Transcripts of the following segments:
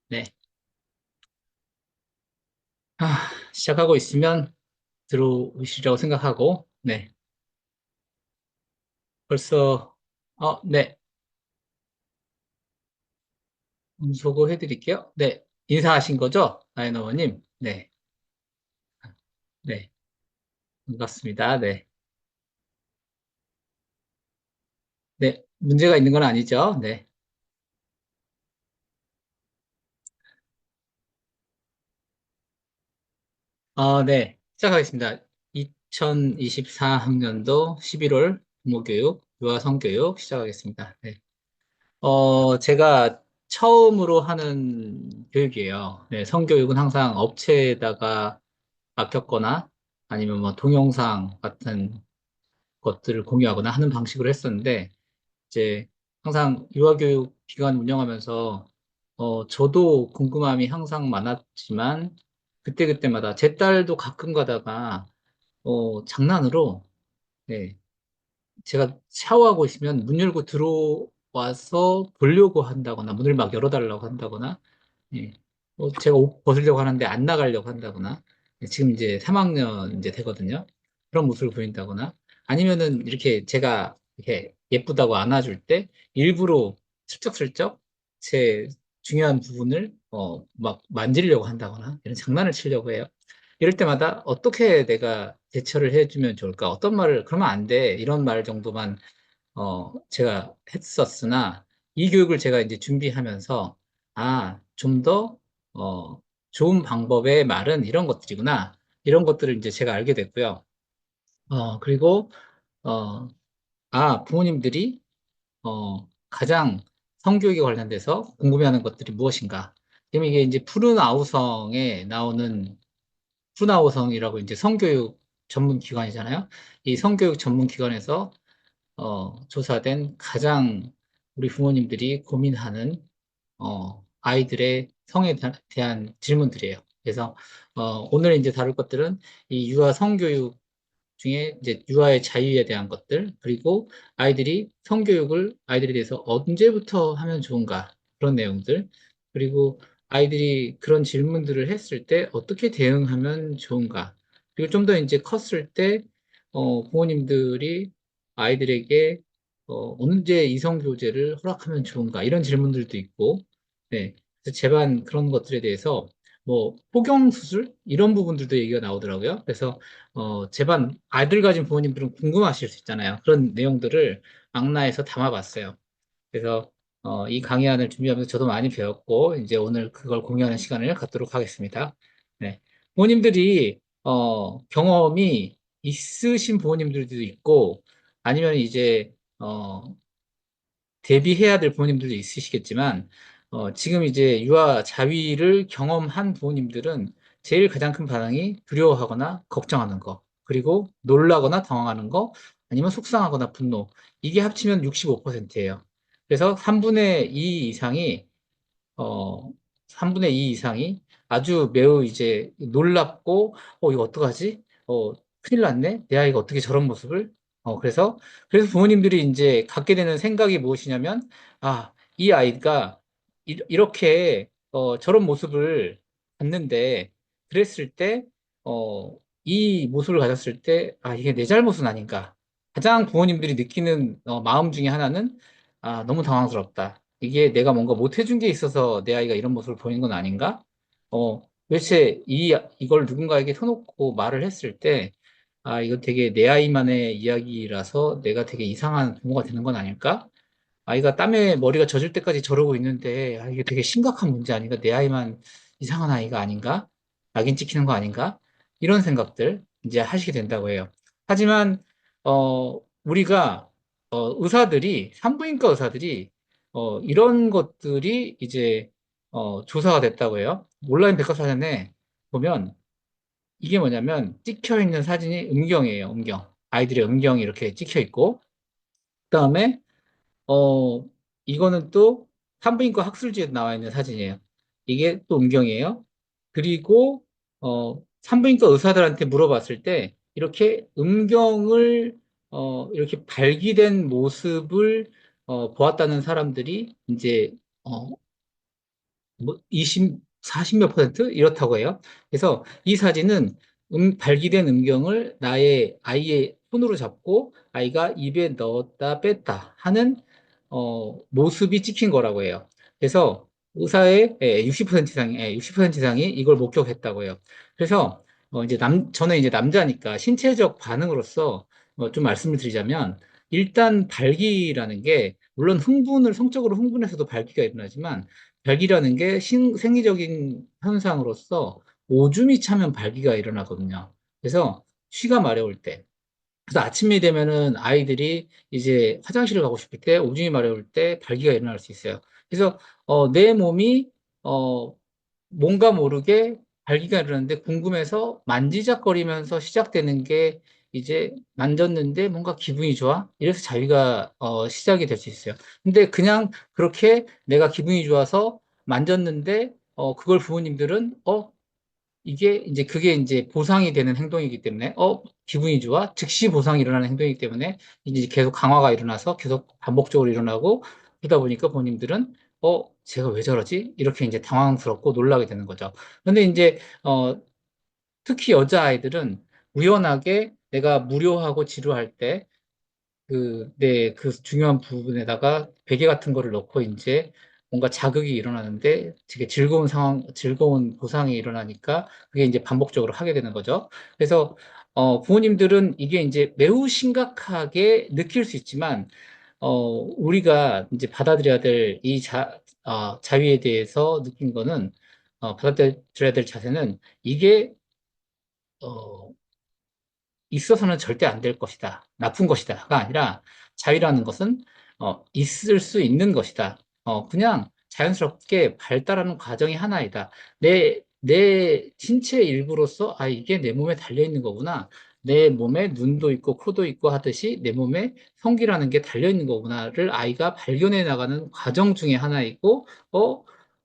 네. 시작하고 있으면 들어오시라고 생각하고, 네. 벌써, 네. 소개해 드릴게요. 네. 인사하신 거죠? 나인어머님. 네. 네. 반갑습니다. 네. 네. 문제가 있는 건 아니죠? 네. 네. 시작하겠습니다. 2024학년도 11월 부모교육, 유아성교육 시작하겠습니다. 네. 제가 처음으로 하는 교육이에요. 네. 성교육은 항상 업체에다가 맡겼거나 아니면 뭐 동영상 같은 것들을 공유하거나 하는 방식으로 했었는데 이제 항상 유아교육 기관 운영하면서 저도 궁금함이 항상 많았지만 그때그때마다 제 딸도 가끔 가다가 장난으로 네, 제가 샤워하고 있으면 문 열고 들어와서 보려고 한다거나 문을 막 열어달라고 한다거나 예. 제가 옷 벗으려고 하는데 안 나가려고 한다거나, 지금 이제 3학년 이제 되거든요. 그런 모습을 보인다거나, 아니면은 이렇게 제가 이렇게 예쁘다고 안아줄 때 일부러 슬쩍슬쩍 제 중요한 부분을 막 만지려고 한다거나, 이런 장난을 치려고 해요. 이럴 때마다 어떻게 내가 대처를 해주면 좋을까? 어떤 말을, 그러면 안 돼. 이런 말 정도만 제가 했었으나, 이 교육을 제가 이제 준비하면서, 좀 더, 좋은 방법의 말은 이런 것들이구나. 이런 것들을 이제 제가 알게 됐고요. 그리고, 어, 부모님들이, 가장 성교육에 관련돼서 궁금해하는 것들이 무엇인가. 지금 이게 이제 푸른 아우성에 나오는 푸른아우성이라고 이제 성교육 전문 기관이잖아요. 이 성교육 전문 기관에서 조사된 가장 우리 부모님들이 고민하는 아이들의 성에 대한 질문들이에요. 그래서 오늘 이제 다룰 것들은 이 유아 성교육 중에 이제 유아의 자유에 대한 것들, 그리고 아이들이 성교육을 아이들에 대해서 언제부터 하면 좋은가, 그런 내용들, 그리고 아이들이 그런 질문들을 했을 때 어떻게 대응하면 좋은가, 그리고 좀 더 이제 컸을 때, 부모님들이 아이들에게 언제 이성교제를 허락하면 좋은가, 이런 질문들도 있고, 네. 그래서 제반 그런 것들에 대해서 뭐, 포경수술? 이런 부분들도 얘기가 나오더라고요. 그래서 제반 아이들 가진 부모님들은 궁금하실 수 있잖아요. 그런 내용들을 망라해서 담아봤어요. 그래서 이 강의안을 준비하면서 저도 많이 배웠고 이제 오늘 그걸 공유하는 시간을 갖도록 하겠습니다. 네. 부모님들이 경험이 있으신 부모님들도 있고 아니면 이제 대비해야 될 부모님들도 있으시겠지만, 지금 이제 유아 자위를 경험한 부모님들은 제일 가장 큰 반응이 두려워하거나 걱정하는 거, 그리고 놀라거나 당황하는 거, 아니면 속상하거나 분노. 이게 합치면 65%예요. 그래서 3분의 2 이상이 어, 3분의 2 이상이 아주 매우 이제 놀랍고, 이거 어떡하지? 큰일 났네? 내 아이가 어떻게 저런 모습을? 그래서 부모님들이 이제 갖게 되는 생각이 무엇이냐면, 이 아이가 이렇게, 저런 모습을 봤는데, 그랬을 때, 어, 이 모습을 가졌을 때, 이게 내 잘못은 아닌가. 가장 부모님들이 느끼는 마음 중에 하나는, 너무 당황스럽다. 이게 내가 뭔가 못 해준 게 있어서 내 아이가 이런 모습을 보이는 건 아닌가? 도대체 이걸 누군가에게 터놓고 말을 했을 때, 이거 되게 내 아이만의 이야기라서 내가 되게 이상한 부모가 되는 건 아닐까? 아이가 땀에 머리가 젖을 때까지 저러고 있는데, 이게 되게 심각한 문제 아닌가? 내 아이만 이상한 아이가 아닌가? 낙인 찍히는 거 아닌가? 이런 생각들 이제 하시게 된다고 해요. 하지만, 우리가, 산부인과 의사들이, 이런 것들이 이제, 조사가 됐다고 해요. 온라인 백과사전에 보면, 이게 뭐냐면, 찍혀 있는 사진이 음경이에요, 음경. 아이들의 음경이 이렇게 찍혀 있고, 그 다음에, 어, 이거는 또 산부인과 학술지에 나와 있는 사진이에요. 이게 또 음경이에요. 그리고, 산부인과 의사들한테 물어봤을 때, 이렇게 음경을, 이렇게 발기된 모습을, 보았다는 사람들이 이제 어, 뭐 20, 40 몇 퍼센트 이렇다고 해요. 그래서 이 사진은 발기된 음경을 나의 아이의 손으로 잡고 아이가 입에 넣었다 뺐다 하는 모습이 찍힌 거라고 해요. 그래서 의사의 60% 이상이 60% 이상이 이걸 목격했다고 해요. 그래서 이제 저는 이제 남자니까 신체적 반응으로서 좀 말씀을 드리자면 일단 발기라는 게 물론 성적으로 흥분해서도 발기가 일어나지만 발기라는 게 생리적인 현상으로서 오줌이 차면 발기가 일어나거든요. 그래서 쉬가 마려울 때. 그래서 아침이 되면은 아이들이 이제 화장실을 가고 싶을 때, 오줌이 마려울 때 발기가 일어날 수 있어요. 그래서 내 몸이 어, 뭔가 모르게 발기가 일어나는데 궁금해서 만지작거리면서 시작되는 게 이제 만졌는데 뭔가 기분이 좋아? 이래서 자위가 시작이 될 수 있어요. 근데 그냥 그렇게 내가 기분이 좋아서 만졌는데 그걸 부모님들은 이게 이제 그게 이제 보상이 되는 행동이기 때문에 기분이 좋아 즉시 보상이 일어나는 행동이기 때문에 이제 계속 강화가 일어나서 계속 반복적으로 일어나고 그러다 보니까 본인들은 제가 왜 저러지? 이렇게 이제 당황스럽고 놀라게 되는 거죠. 근데 이제 특히 여자아이들은 우연하게 내가 무료하고 지루할 때 네, 그 중요한 부분에다가 베개 같은 거를 넣고 이제 뭔가 자극이 일어나는데 되게 즐거운 즐거운 보상이 일어나니까 그게 이제 반복적으로 하게 되는 거죠. 그래서 부모님들은 이게 이제 매우 심각하게 느낄 수 있지만 우리가 이제 받아들여야 될 자위에 대해서 느낀 거는 받아들여야 될 자세는 이게 어, 있어서는 절대 안 될 것이다. 나쁜 것이다가 아니라 자유라는 것은 있을 수 있는 것이다. 그냥 자연스럽게 발달하는 과정이 하나이다. 내 신체 일부로서 이게 내 몸에 달려 있는 거구나. 내 몸에 눈도 있고 코도 있고 하듯이 내 몸에 성기라는 게 달려 있는 거구나를 아이가 발견해 나가는 과정 중에 하나이고,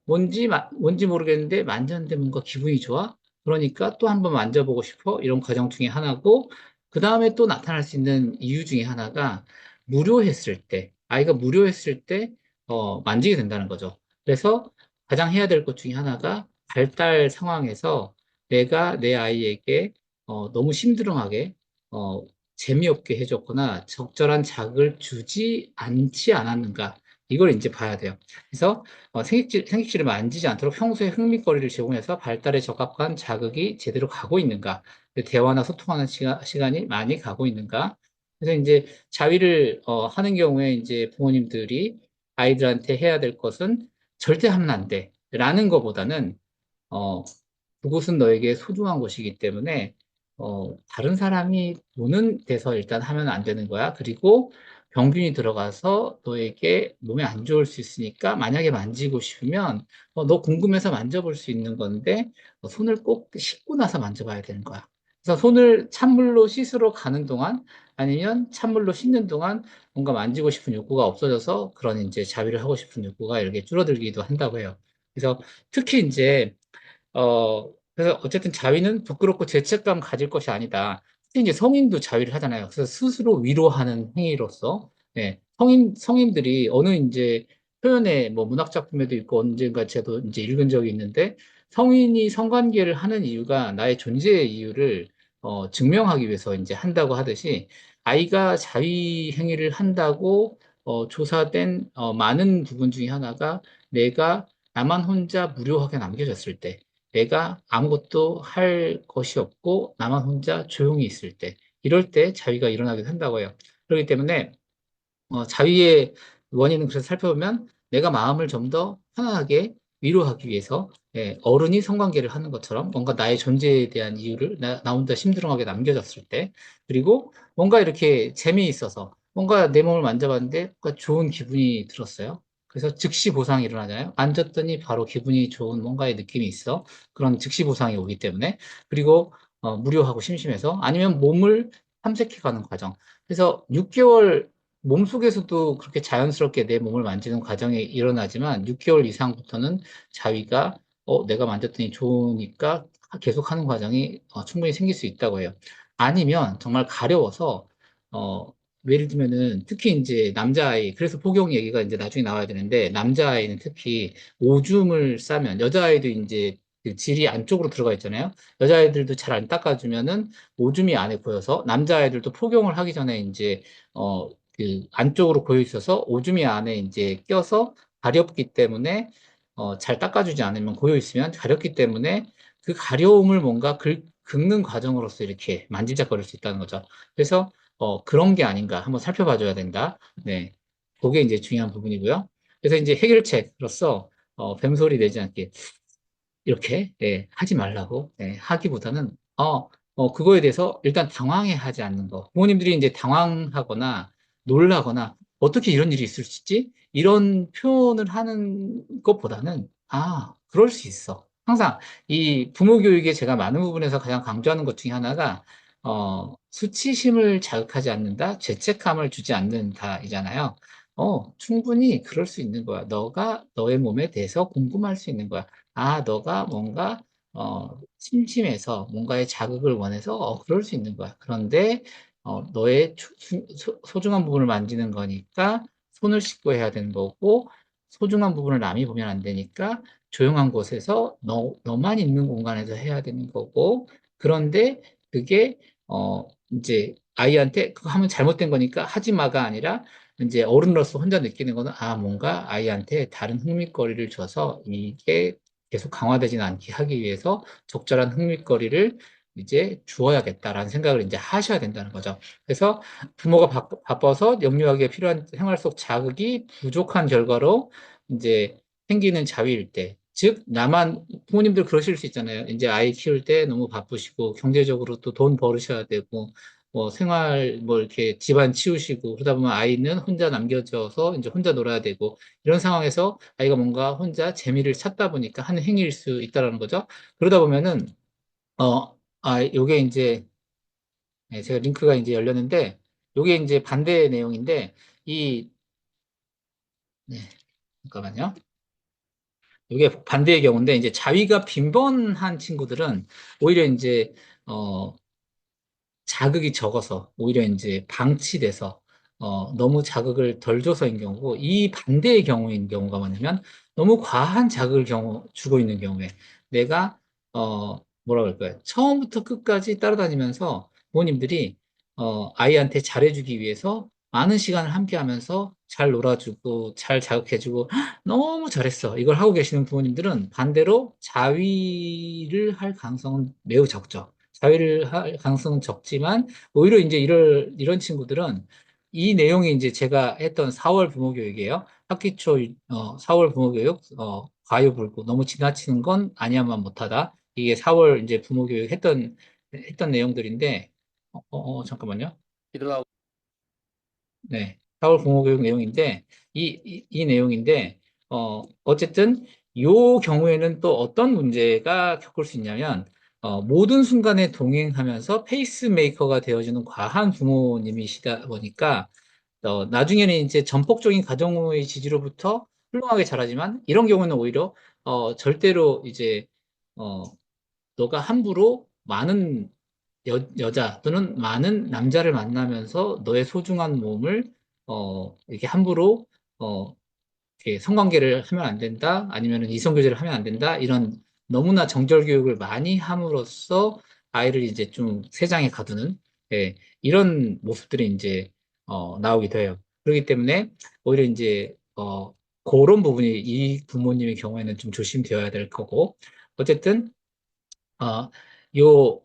뭔지 모르겠는데 만졌는데 뭔가 기분이 좋아? 그러니까 또 한번 만져보고 싶어? 이런 과정 중에 하나고, 그 다음에 또 나타날 수 있는 이유 중에 하나가 무료했을 때, 아이가 무료했을 때, 만지게 된다는 거죠. 그래서 가장 해야 될 것 중에 하나가 발달 상황에서 내가 내 아이에게 너무 심드렁하게, 어, 재미없게 해줬거나 적절한 자극을 주지 않지 않았는가. 이걸 이제 봐야 돼요. 그래서 생식기를 만지지 않도록 평소에 흥미거리를 제공해서 발달에 적합한 자극이 제대로 가고 있는가, 대화나 소통하는 시간이 많이 가고 있는가. 그래서 이제 자위를 하는 경우에 이제 부모님들이 아이들한테 해야 될 것은 절대 하면 안 돼. 라는 것보다는 어, 그곳은 너에게 소중한 곳이기 때문에 다른 사람이 보는 데서 일단 하면 안 되는 거야. 그리고 병균이 들어가서 너에게 몸에 안 좋을 수 있으니까 만약에 만지고 싶으면 너 궁금해서 만져볼 수 있는 건데 손을 꼭 씻고 나서 만져봐야 되는 거야. 그래서 손을 찬물로 씻으러 가는 동안 아니면 찬물로 씻는 동안 뭔가 만지고 싶은 욕구가 없어져서 그런 이제 자위를 하고 싶은 욕구가 이렇게 줄어들기도 한다고 해요. 그래서 특히 이제 그래서 어쨌든 자위는 부끄럽고 죄책감 가질 것이 아니다. 특히 이제 성인도 자위를 하잖아요. 그래서 스스로 위로하는 행위로서, 네, 성인들이 어느 이제 표현에 뭐 문학 작품에도 있고 언젠가 저도 이제 읽은 적이 있는데 성인이 성관계를 하는 이유가 나의 존재의 이유를 증명하기 위해서 이제 한다고 하듯이 아이가 자위 행위를 한다고 조사된 많은 부분 중에 하나가 내가 나만 혼자 무료하게 남겨졌을 때 내가 아무것도 할 것이 없고 나만 혼자 조용히 있을 때, 이럴 때 자위가 일어나기도 한다고 해요. 그렇기 때문에 자위의 원인은 그래서 살펴보면 내가 마음을 좀 더 편안하게 위로하기 위해서 어른이 성관계를 하는 것처럼 뭔가 나의 존재에 대한 이유를 나 혼자 심드렁하게 남겨졌을 때, 그리고 뭔가 이렇게 재미있어서 뭔가 내 몸을 만져봤는데 뭔가 좋은 기분이 들었어요. 그래서 즉시 보상이 일어나잖아요. 만졌더니 바로 기분이 좋은 뭔가의 느낌이 있어. 그런 즉시 보상이 오기 때문에. 그리고 무료하고 심심해서 아니면 몸을 탐색해가는 과정. 그래서 6개월 몸속에서도 그렇게 자연스럽게 내 몸을 만지는 과정이 일어나지만 6개월 이상부터는 자위가 내가 만졌더니 좋으니까 계속하는 과정이 충분히 생길 수 있다고 해요. 아니면 정말 가려워서 어, 예를 들면은 특히 이제 남자아이, 그래서 복용 얘기가 이제 나중에 나와야 되는데, 남자아이는 특히 오줌을 싸면, 여자아이도 이제 그 질이 안쪽으로 들어가 있잖아요. 여자아이들도 잘 안 닦아주면은 오줌이 안에 고여서, 남자아이들도 복용을 하기 전에 이제, 그 안쪽으로 고여 있어서 오줌이 안에 이제 껴서 가렵기 때문에, 잘 닦아주지 않으면 고여 있으면 가렵기 때문에 그 가려움을 뭔가 긁는 과정으로서 이렇게 만지작거릴 수 있다는 거죠. 그래서 그런 게 아닌가 한번 살펴봐줘야 된다. 네. 그게 이제 중요한 부분이고요. 그래서 이제 해결책으로서, 뱀소리 내지 않게, 이렇게, 예, 하지 말라고, 예, 하기보다는, 그거에 대해서 일단 당황해 하지 않는 거. 부모님들이 이제 당황하거나 놀라거나, 어떻게 이런 일이 있을 수 있지? 이런 표현을 하는 것보다는, 그럴 수 있어. 항상 이 부모 교육에 제가 많은 부분에서 가장 강조하는 것 중에 하나가, 수치심을 자극하지 않는다, 죄책감을 주지 않는다이잖아요. 충분히 그럴 수 있는 거야. 너가 너의 몸에 대해서 궁금할 수 있는 거야. 너가 뭔가, 심심해서 뭔가의 자극을 원해서, 그럴 수 있는 거야. 그런데, 너의 소중한 부분을 만지는 거니까 손을 씻고 해야 되는 거고, 소중한 부분을 남이 보면 안 되니까 조용한 곳에서 너만 있는 공간에서 해야 되는 거고, 그런데 그게, 이제 아이한테 그거 하면 잘못된 거니까 하지 마가 아니라 이제 어른으로서 혼자 느끼는 거는 뭔가 아이한테 다른 흥미거리를 줘서 이게 계속 강화되지는 않게 하기 위해서 적절한 흥미거리를 이제 주어야겠다라는 생각을 이제 하셔야 된다는 거죠. 그래서 부모가 바빠서 영유아기에 필요한 생활 속 자극이 부족한 결과로 이제 생기는 자위일 때, 즉 나만 부모님들 그러실 수 있잖아요. 이제 아이 키울 때 너무 바쁘시고 경제적으로 또 돈 벌으셔야 되고 뭐 생활 뭐 이렇게 집안 치우시고 그러다 보면 아이는 혼자 남겨져서 이제 혼자 놀아야 되고 이런 상황에서 아이가 뭔가 혼자 재미를 찾다 보니까 하는 행위일 수 있다라는 거죠. 그러다 보면은 요게 이제 제가 링크가 이제 열렸는데 요게 이제 반대 내용인데 이 네, 잠깐만요. 요게 반대의 경우인데 이제 자위가 빈번한 친구들은 오히려 이제 어 자극이 적어서 오히려 이제 방치돼서 너무 자극을 덜 줘서인 경우고 이 반대의 경우인 경우가 뭐냐면 너무 과한 자극을 주고 있는 경우에 내가 뭐라 그럴까요? 처음부터 끝까지 따라다니면서 부모님들이 아이한테 잘해주기 위해서 많은 시간을 함께 하면서 잘 놀아주고 잘 자극해주고 "헉, 너무 잘했어." 이걸 하고 계시는 부모님들은 반대로 자위를 할 가능성은 매우 적죠. 자위를 할 가능성은 적지만 오히려 이제 이런 친구들은 이 내용이 이제 제가 했던 4월 부모 교육이에요. 학기 초 4월 부모 교육 과유불급 너무 지나치는 건 아니야만 못하다. 이게 4월 이제 부모 교육 했던 내용들인데 잠깐만요. 기도하고 네. 4월 부모 교육 내용인데 이 내용인데 어쨌든 요 경우에는 또 어떤 문제가 겪을 수 있냐면 모든 순간에 동행하면서 페이스메이커가 되어주는 과한 부모님이시다 보니까 나중에는 이제 전폭적인 가정의 지지로부터 훌륭하게 자라지만 이런 경우는 오히려 절대로 이제 어, 너가 함부로 많은 여자 또는 많은 남자를 만나면서 너의 소중한 몸을 이렇게 함부로 어, 이렇게 성관계를 하면 안 된다, 아니면 이성교제를 하면 안 된다, 이런 너무나 정절 교육을 많이 함으로써 아이를 이제 좀 세장에 가두는, 예, 이런 모습들이 이제, 나오기도 해요. 그렇기 때문에 오히려 이제, 그런 부분이 이 부모님의 경우에는 좀 조심되어야 될 거고, 어쨌든, 어, 요,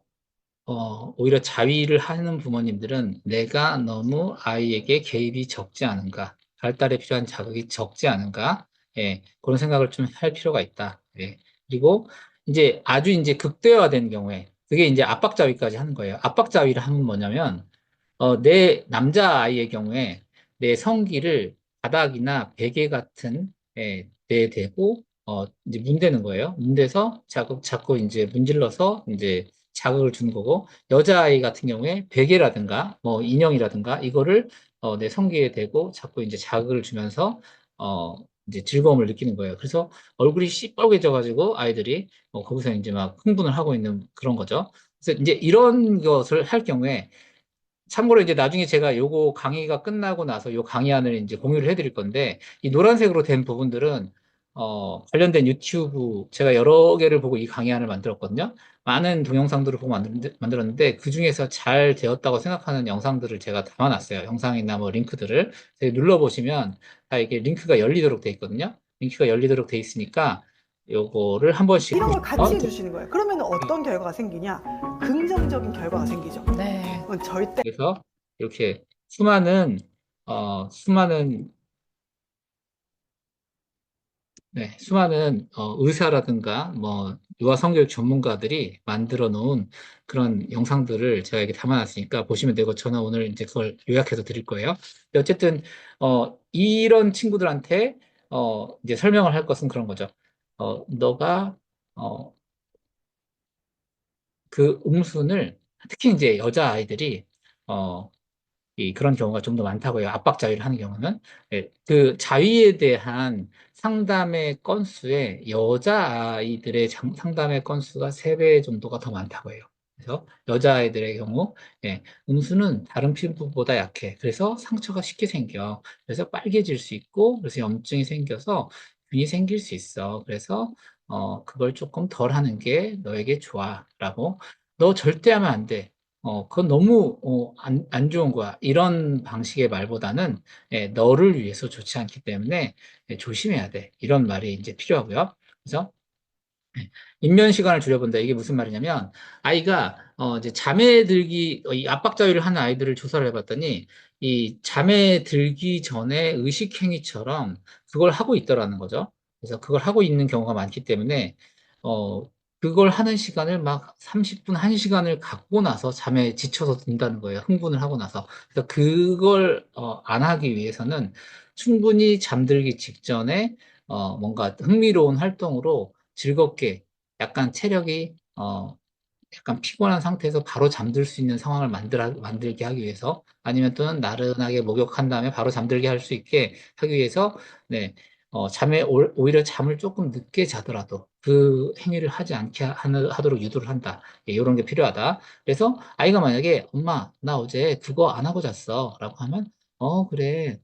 오히려 자위를 하는 부모님들은 내가 너무 아이에게 개입이 적지 않은가, 발달에 필요한 자극이 적지 않은가, 예, 그런 생각을 좀 할 필요가 있다. 예. 그리고 이제 아주 이제 극대화된 경우에, 그게 이제 압박자위까지 하는 거예요. 압박자위를 하면 뭐냐면, 내 남자아이의 경우에 내 성기를 바닥이나 베개 같은 데에 대고 이제 문대는 거예요. 문대서 자꾸 이제 문질러서 이제 자극을 주는 거고 여자아이 같은 경우에 베개라든가 뭐 인형이라든가 이거를 내 성기에 대고 자꾸 이제 자극을 주면서 어 이제 즐거움을 느끼는 거예요. 그래서 얼굴이 시뻘개져 가지고 아이들이 거기서 이제 막 흥분을 하고 있는 그런 거죠. 그래서 이제 이런 것을 할 경우에 참고로 이제 나중에 제가 요거 강의가 끝나고 나서 요 강의안을 이제 공유를 해드릴 건데, 이 노란색으로 된 부분들은, 관련된 유튜브, 제가 여러 개를 보고 이 강의안을 만들었거든요. 많은 동영상들을 보고 만들었는데, 그 중에서 잘 되었다고 생각하는 영상들을 제가 담아놨어요. 영상이나 뭐 링크들을. 눌러보시면 다 이게 링크가 열리도록 돼 있거든요. 링크가 열리도록 돼 있으니까, 요거를 한 번씩, 이런 걸 같이 해주시는 거예요. 그러면 어떤 결과가 생기냐? 긍정적인 결과가 생기죠. 네. 그건 절대 그래서 이렇게 수많은 의사라든가 뭐 유아 성교육 전문가들이 만들어 놓은 그런 영상들을 제가 이렇게 담아놨으니까 보시면 되고, 저는 오늘 이제 그걸 요약해서 드릴 거예요. 근데 어쨌든 이런 친구들한테 이제 설명을 할 것은 그런 거죠. 너가 어, 그 음순을, 특히 이제 여자 아이들이 그런 경우가 좀 더 많다고요. 압박 자위를 하는 경우는. 예, 그 자위에 대한 상담의 건수에 여자아이들의 상담의 건수가 3배 정도가 더 많다고 해요. 그래서 여자아이들의 경우, 예, 음수는 다른 피부보다 약해. 그래서 상처가 쉽게 생겨. 그래서 빨개질 수 있고, 그래서 염증이 생겨서 균이 생길 수 있어. 그래서, 그걸 조금 덜 하는 게 너에게 좋아. 라고. 너 절대 하면 안 돼. 그건 너무, 안 좋은 거야. 이런 방식의 말보다는, 너를 위해서 좋지 않기 때문에, 조심해야 돼. 이런 말이 이제 필요하고요. 그래서, 인면 시간을 줄여본다. 이게 무슨 말이냐면, 아이가, 이제 잠에 들기, 이 압박자위를 하는 아이들을 조사를 해봤더니, 이 잠에 들기 전에 의식행위처럼 그걸 하고 있더라는 거죠. 그래서 그걸 하고 있는 경우가 많기 때문에, 어, 그걸 하는 시간을 막 30분, 1시간을 갖고 나서 잠에 지쳐서 든다는 거예요. 흥분을 하고 나서. 그래서 그걸, 안 하기 위해서는 충분히 잠들기 직전에, 뭔가 흥미로운 활동으로 즐겁게 약간 체력이 약간 피곤한 상태에서 바로 잠들 수 있는 상황을 만들게 하기 위해서, 아니면 또는 나른하게 목욕한 다음에 바로 잠들게 할 수 있게 하기 위해서, 네, 오히려 잠을 조금 늦게 자더라도 그 행위를 하지 않게 하도록 유도를 한다. 예, 이런 게 필요하다. 그래서 아이가 만약에 엄마, 나 어제 그거 안 하고 잤어. 라고 하면, 그래.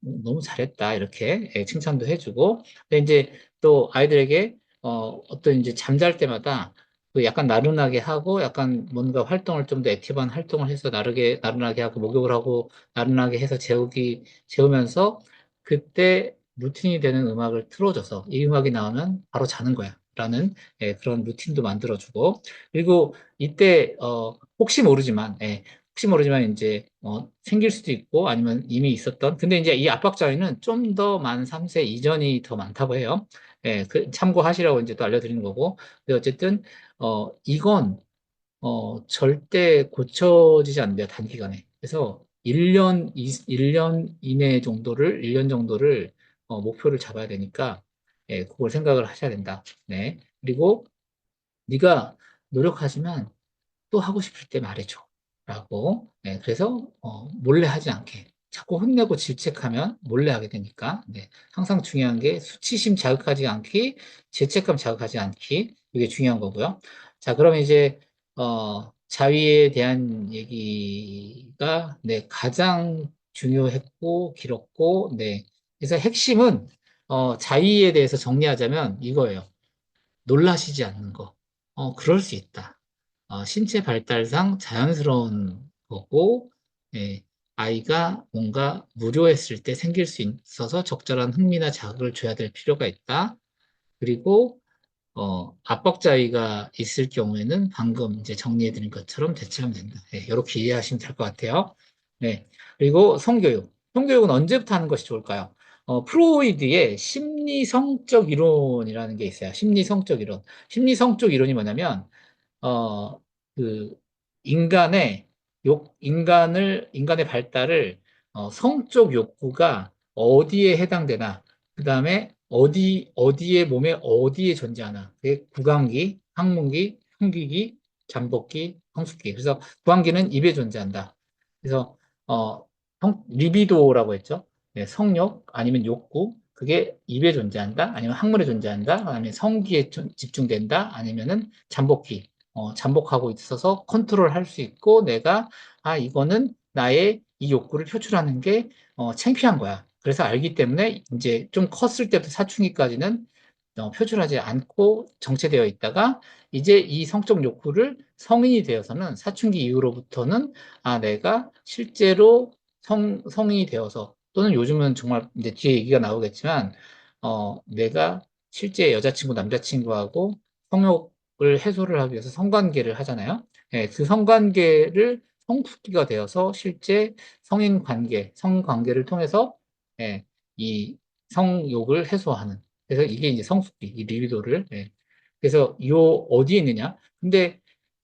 너무 잘했다. 이렇게 칭찬도 해주고. 근데 이제 또 아이들에게 어떤 이제 잠잘 때마다 그 약간 나른하게 하고 약간 뭔가 활동을 좀 더 액티브한 활동을 해서 나른하게 하고 목욕을 하고 나른하게 해서 재우면서 그때 루틴이 되는 음악을 틀어줘서 이 음악이 나오면 바로 자는 거야. 라는 그런 루틴도 만들어주고. 그리고 이때 혹시 모르지만 이제 생길 수도 있고 아니면 이미 있었던, 근데 이제 이 압박 자위는 좀 더 만 3세 이전이 더 많다고 해요. 예, 참고하시라고 이제 또 알려드리는 거고. 근데 어쨌든 이건 절대 고쳐지지 않는데요, 단기간에. 그래서 1년 정도를 목표를 잡아야 되니까, 예, 그걸 생각을 하셔야 된다. 네. 그리고 네가 노력하지만 또 하고 싶을 때 말해줘. 라고. 네, 그래서, 몰래 하지 않게. 자꾸 혼내고 질책하면 몰래 하게 되니까. 네, 항상 중요한 게 수치심 자극하지 않기, 죄책감 자극하지 않기. 이게 중요한 거고요. 자, 그러면 이제, 자위에 대한 얘기가, 네, 가장 중요했고, 길었고, 네. 그래서 핵심은, 자위에 대해서 정리하자면 이거예요. 놀라시지 않는 거. 그럴 수 있다. 신체 발달상 자연스러운 거고, 예, 아이가 뭔가 무료했을 때 생길 수 있어서 적절한 흥미나 자극을 줘야 될 필요가 있다. 그리고 압박자위가 있을 경우에는 방금 이제 정리해드린 것처럼 대처하면 된다. 네, 이렇게 이해하시면 될 것 같아요. 네. 그리고 성교육. 성교육은 언제부터 하는 것이 좋을까요? 프로이드의 심리성적 이론이라는 게 있어요. 심리성적 이론. 심리성적 이론이 뭐냐면, 어, 그, 인간의 발달을, 성적 욕구가 어디에 해당되나, 그 다음에 어디에 몸에 어디에 존재하나. 그게 구강기, 항문기, 흉기기, 잠복기, 성숙기. 그래서 구강기는 입에 존재한다. 그래서, 리비도라고 했죠. 네, 성욕 아니면 욕구. 그게 입에 존재한다. 아니면 항문에 존재한다. 아니면 성기에 집중된다. 아니면은 잠복기. 잠복하고 있어서 컨트롤할 수 있고 내가 이거는 나의 이 욕구를 표출하는 게 창피한 거야. 그래서 알기 때문에 이제 좀 컸을 때부터 사춘기까지는 표출하지 않고 정체되어 있다가 이제 이 성적 욕구를 성인이 되어서는 사춘기 이후로부터는 내가 실제로 성인이 되어서 또는 요즘은 정말 이제 뒤에 얘기가 나오겠지만 내가 실제 여자친구, 남자친구하고 성욕을 해소를 하기 위해서 성관계를 하잖아요. 예, 그 성관계를 성숙기가 되어서 실제 성인 관계, 성관계를 통해서 예, 이 성욕을 해소하는. 그래서 이게 이제 성숙기, 이 리비도를. 예. 그래서 요 어디에 있느냐? 근데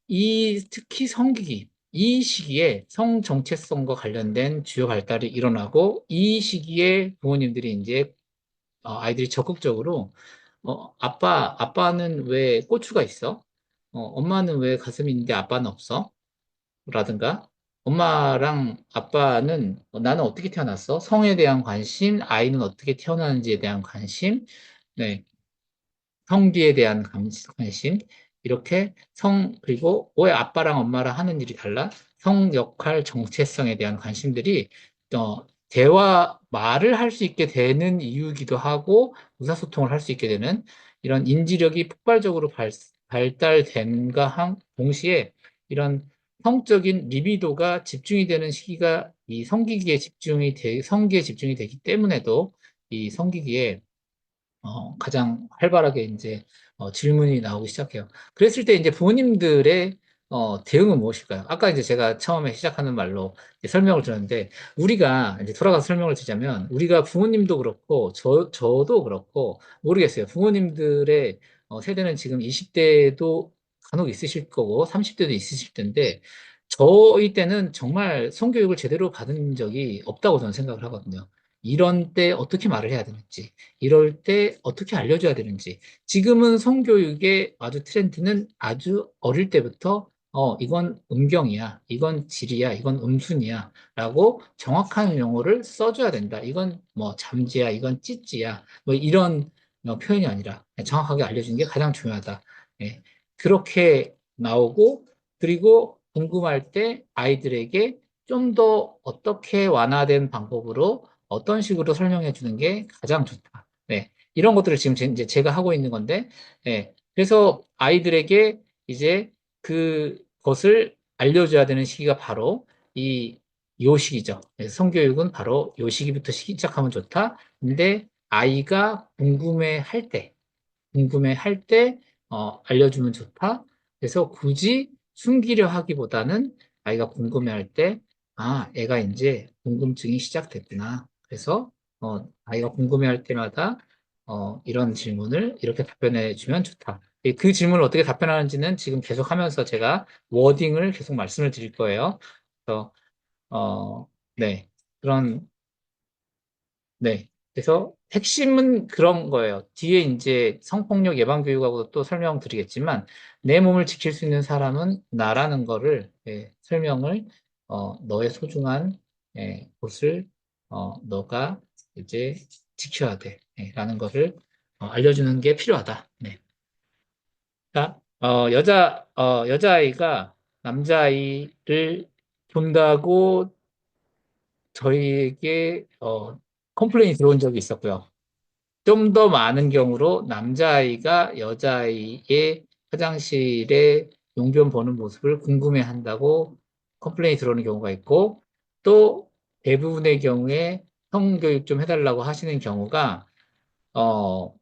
이 특히 성기기, 이 시기에 성 정체성과 관련된 주요 발달이 일어나고 이 시기에 부모님들이 이제 아이들이 적극적으로 아빠는 왜 고추가 있어? 엄마는 왜 가슴이 있는데 아빠는 없어? 라든가 엄마랑 아빠는 나는 어떻게 태어났어? 성에 대한 관심, 아이는 어떻게 태어나는지에 대한 관심, 네, 성비에 대한 관심, 이렇게 그리고 왜 아빠랑 엄마랑 하는 일이 달라? 성 역할 정체성에 대한 관심들이, 말을 할 수 있게 되는 이유이기도 하고, 의사소통을 할 수 있게 되는 이런 인지력이 폭발적으로 발달된가 동시에 이런 성적인 리비도가 집중이 되는 시기가 이 성기기에 집중이 되기 때문에도 이 성기기에 가장 활발하게 이제 질문이 나오기 시작해요. 그랬을 때 이제 부모님들의 대응은 무엇일까요? 아까 이제 제가 처음에 시작하는 말로 이제 설명을 드렸는데 우리가 이제 돌아가서 설명을 드리자면 우리가 부모님도 그렇고 저도 그렇고 모르겠어요. 부모님들의 세대는 지금 20대도 간혹 있으실 거고 30대도 있으실 텐데 저희 때는 정말 성교육을 제대로 받은 적이 없다고 저는 생각을 하거든요. 이런 때 어떻게 말을 해야 되는지, 이럴 때 어떻게 알려줘야 되는지. 지금은 성교육의 아주 트렌드는 아주 어릴 때부터 이건 음경이야, 이건 질이야, 이건 음순이야, 라고 정확한 용어를 써줘야 된다. 이건 뭐 잠지야, 이건 찌찌야, 뭐 이런 표현이 아니라 정확하게 알려주는 게 가장 중요하다. 예, 그렇게 나오고, 그리고 궁금할 때 아이들에게 좀 더 어떻게 완화된 방법으로 어떤 식으로 설명해 주는 게 가장 좋다. 네. 이런 것들을 지금 이제 제가 하고 있는 건데, 네. 그래서 아이들에게 이제 그것을 알려줘야 되는 시기가 바로 요 시기죠. 그래서 성교육은 바로 요 시기부터 시작하면 좋다. 근데 아이가 궁금해할 때, 알려주면 좋다. 그래서 굳이 숨기려 하기보다는 아이가 궁금해할 때, 애가 이제 궁금증이 시작됐구나. 그래서, 아이가 궁금해할 때마다, 이런 질문을 이렇게 답변해 주면 좋다. 그 질문을 어떻게 답변하는지는 지금 계속 하면서 제가 워딩을 계속 말씀을 드릴 거예요. 그래서, 네. 그런 네. 그래서 핵심은 그런 거예요. 뒤에 이제 성폭력 예방 교육하고 또 설명드리겠지만 내 몸을 지킬 수 있는 사람은 나라는 거를 설명을 너의 소중한 곳을 너가 이제 지켜야 돼. 라는 거를 알려주는 게 필요하다. 네. 자, 여자아이가 남자아이를 본다고 저희에게 컴플레인이 들어온 적이 있었고요. 좀 더 많은 경우로 남자아이가 여자아이의 화장실에 용변 보는 모습을 궁금해 한다고 컴플레인이 들어오는 경우가 있고, 또 대부분의 경우에 성교육 좀 해달라고 하시는 경우가, 어,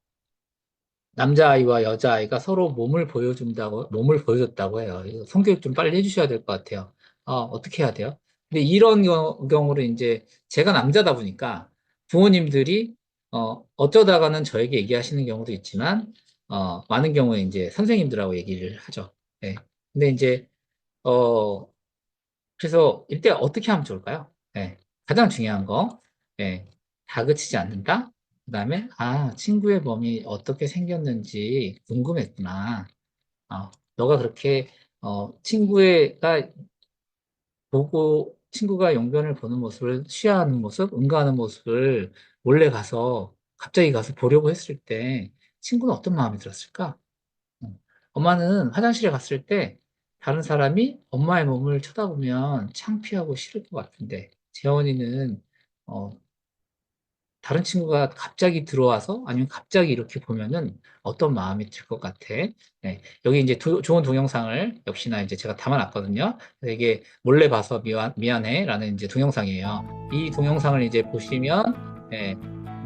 남자아이와 여자아이가 서로 몸을 보여줬다고 해요. 이거 성교육 좀 빨리 해주셔야 될 것 같아요. 어떻게 해야 돼요? 근데 이런 경우로 이제 제가 남자다 보니까 부모님들이, 어쩌다가는 저에게 얘기하시는 경우도 있지만, 많은 경우에 이제 선생님들하고 얘기를 하죠. 네. 근데 이제, 어, 그래서 이때 어떻게 하면 좋을까요? 네. 가장 중요한 거, 네. 다그치지 않는다? 그 다음에, 친구의 몸이 어떻게 생겼는지 궁금했구나. 너가 그렇게, 친구가 용변을 보는 모습을 취하는 모습, 응가하는 모습을 몰래 갑자기 가서 보려고 했을 때, 친구는 어떤 마음이 들었을까? 어, 엄마는 화장실에 갔을 때 다른 사람이 엄마의 몸을 쳐다보면 창피하고 싫을 것 같은데, 재원이는, 어, 다른 친구가 갑자기 들어와서 아니면 갑자기 이렇게 보면은 어떤 마음이 들 것 같아? 네, 여기 이제 좋은 동영상을 역시나 이제 제가 담아놨거든요. 그래서 이게 몰래 봐서 미안해라는 이제 동영상이에요. 이 동영상을 이제 보시면, 네,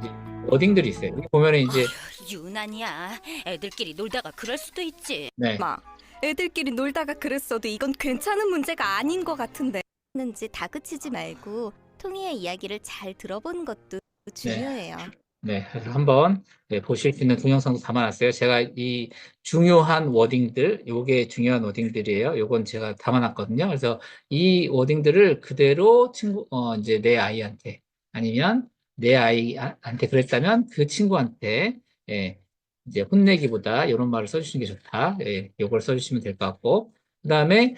이제 워딩들이 있어요. 여기 보면은 이제, 유난이야. 애들끼리 놀다가 그럴 수도 있지. 네, 마, 애들끼리 놀다가 그랬어도 이건 괜찮은 문제가 아닌 것 같은데. 는지 다그치지 말고 통이의 이야기를 잘 들어보는 것도 네. 중요해요. 네, 그래서 한번 네, 보실 수 있는 동영상도 담아놨어요. 제가 이 중요한 워딩들, 요게 중요한 워딩들이에요. 요건 제가 담아놨거든요. 그래서 이 워딩들을 그대로 이제 내 아이한테, 아니면 내 아이한테 그랬다면 그 친구한테, 예, 이제 혼내기보다 이런 말을 써주시는 게 좋다. 예, 요걸 써주시면 될 것 같고. 그 다음에,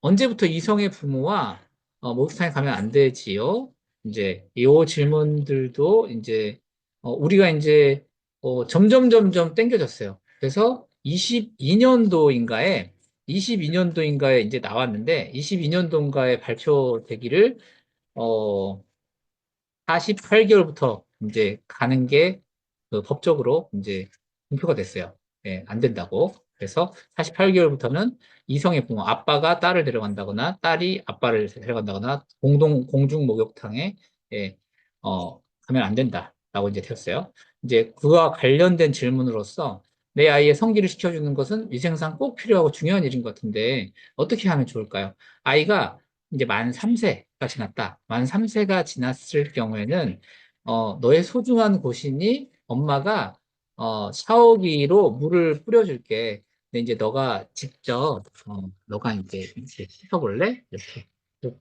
언제부터 이성의 부모와 목욕탕에 가면 안 되지요? 이제 이 질문들도 이제 우리가 이제 점점 땡겨졌어요. 그래서 22년도인가에 이제 나왔는데 22년도인가에 발표되기를 어 48개월부터 이제 가는 게 법적으로 이제 공표가 됐어요. 예, 안 된다고. 그래서 48개월부터는 이성의 부모, 아빠가 딸을 데려간다거나 딸이 아빠를 데려간다거나 공중 목욕탕에 예, 가면 안 된다라고 이제 되었어요. 이제 그와 관련된 질문으로서 내 아이의 성기를 시켜주는 것은 위생상 꼭 필요하고 중요한 일인 것 같은데 어떻게 하면 좋을까요? 아이가 이제 만 3세가 지났다. 만 3세가 지났을 경우에는, 너의 소중한 곳이니 엄마가, 샤워기로 물을 뿌려줄게. 근데 이제 너가 직접, 너가 이제 씻어볼래? 이렇게.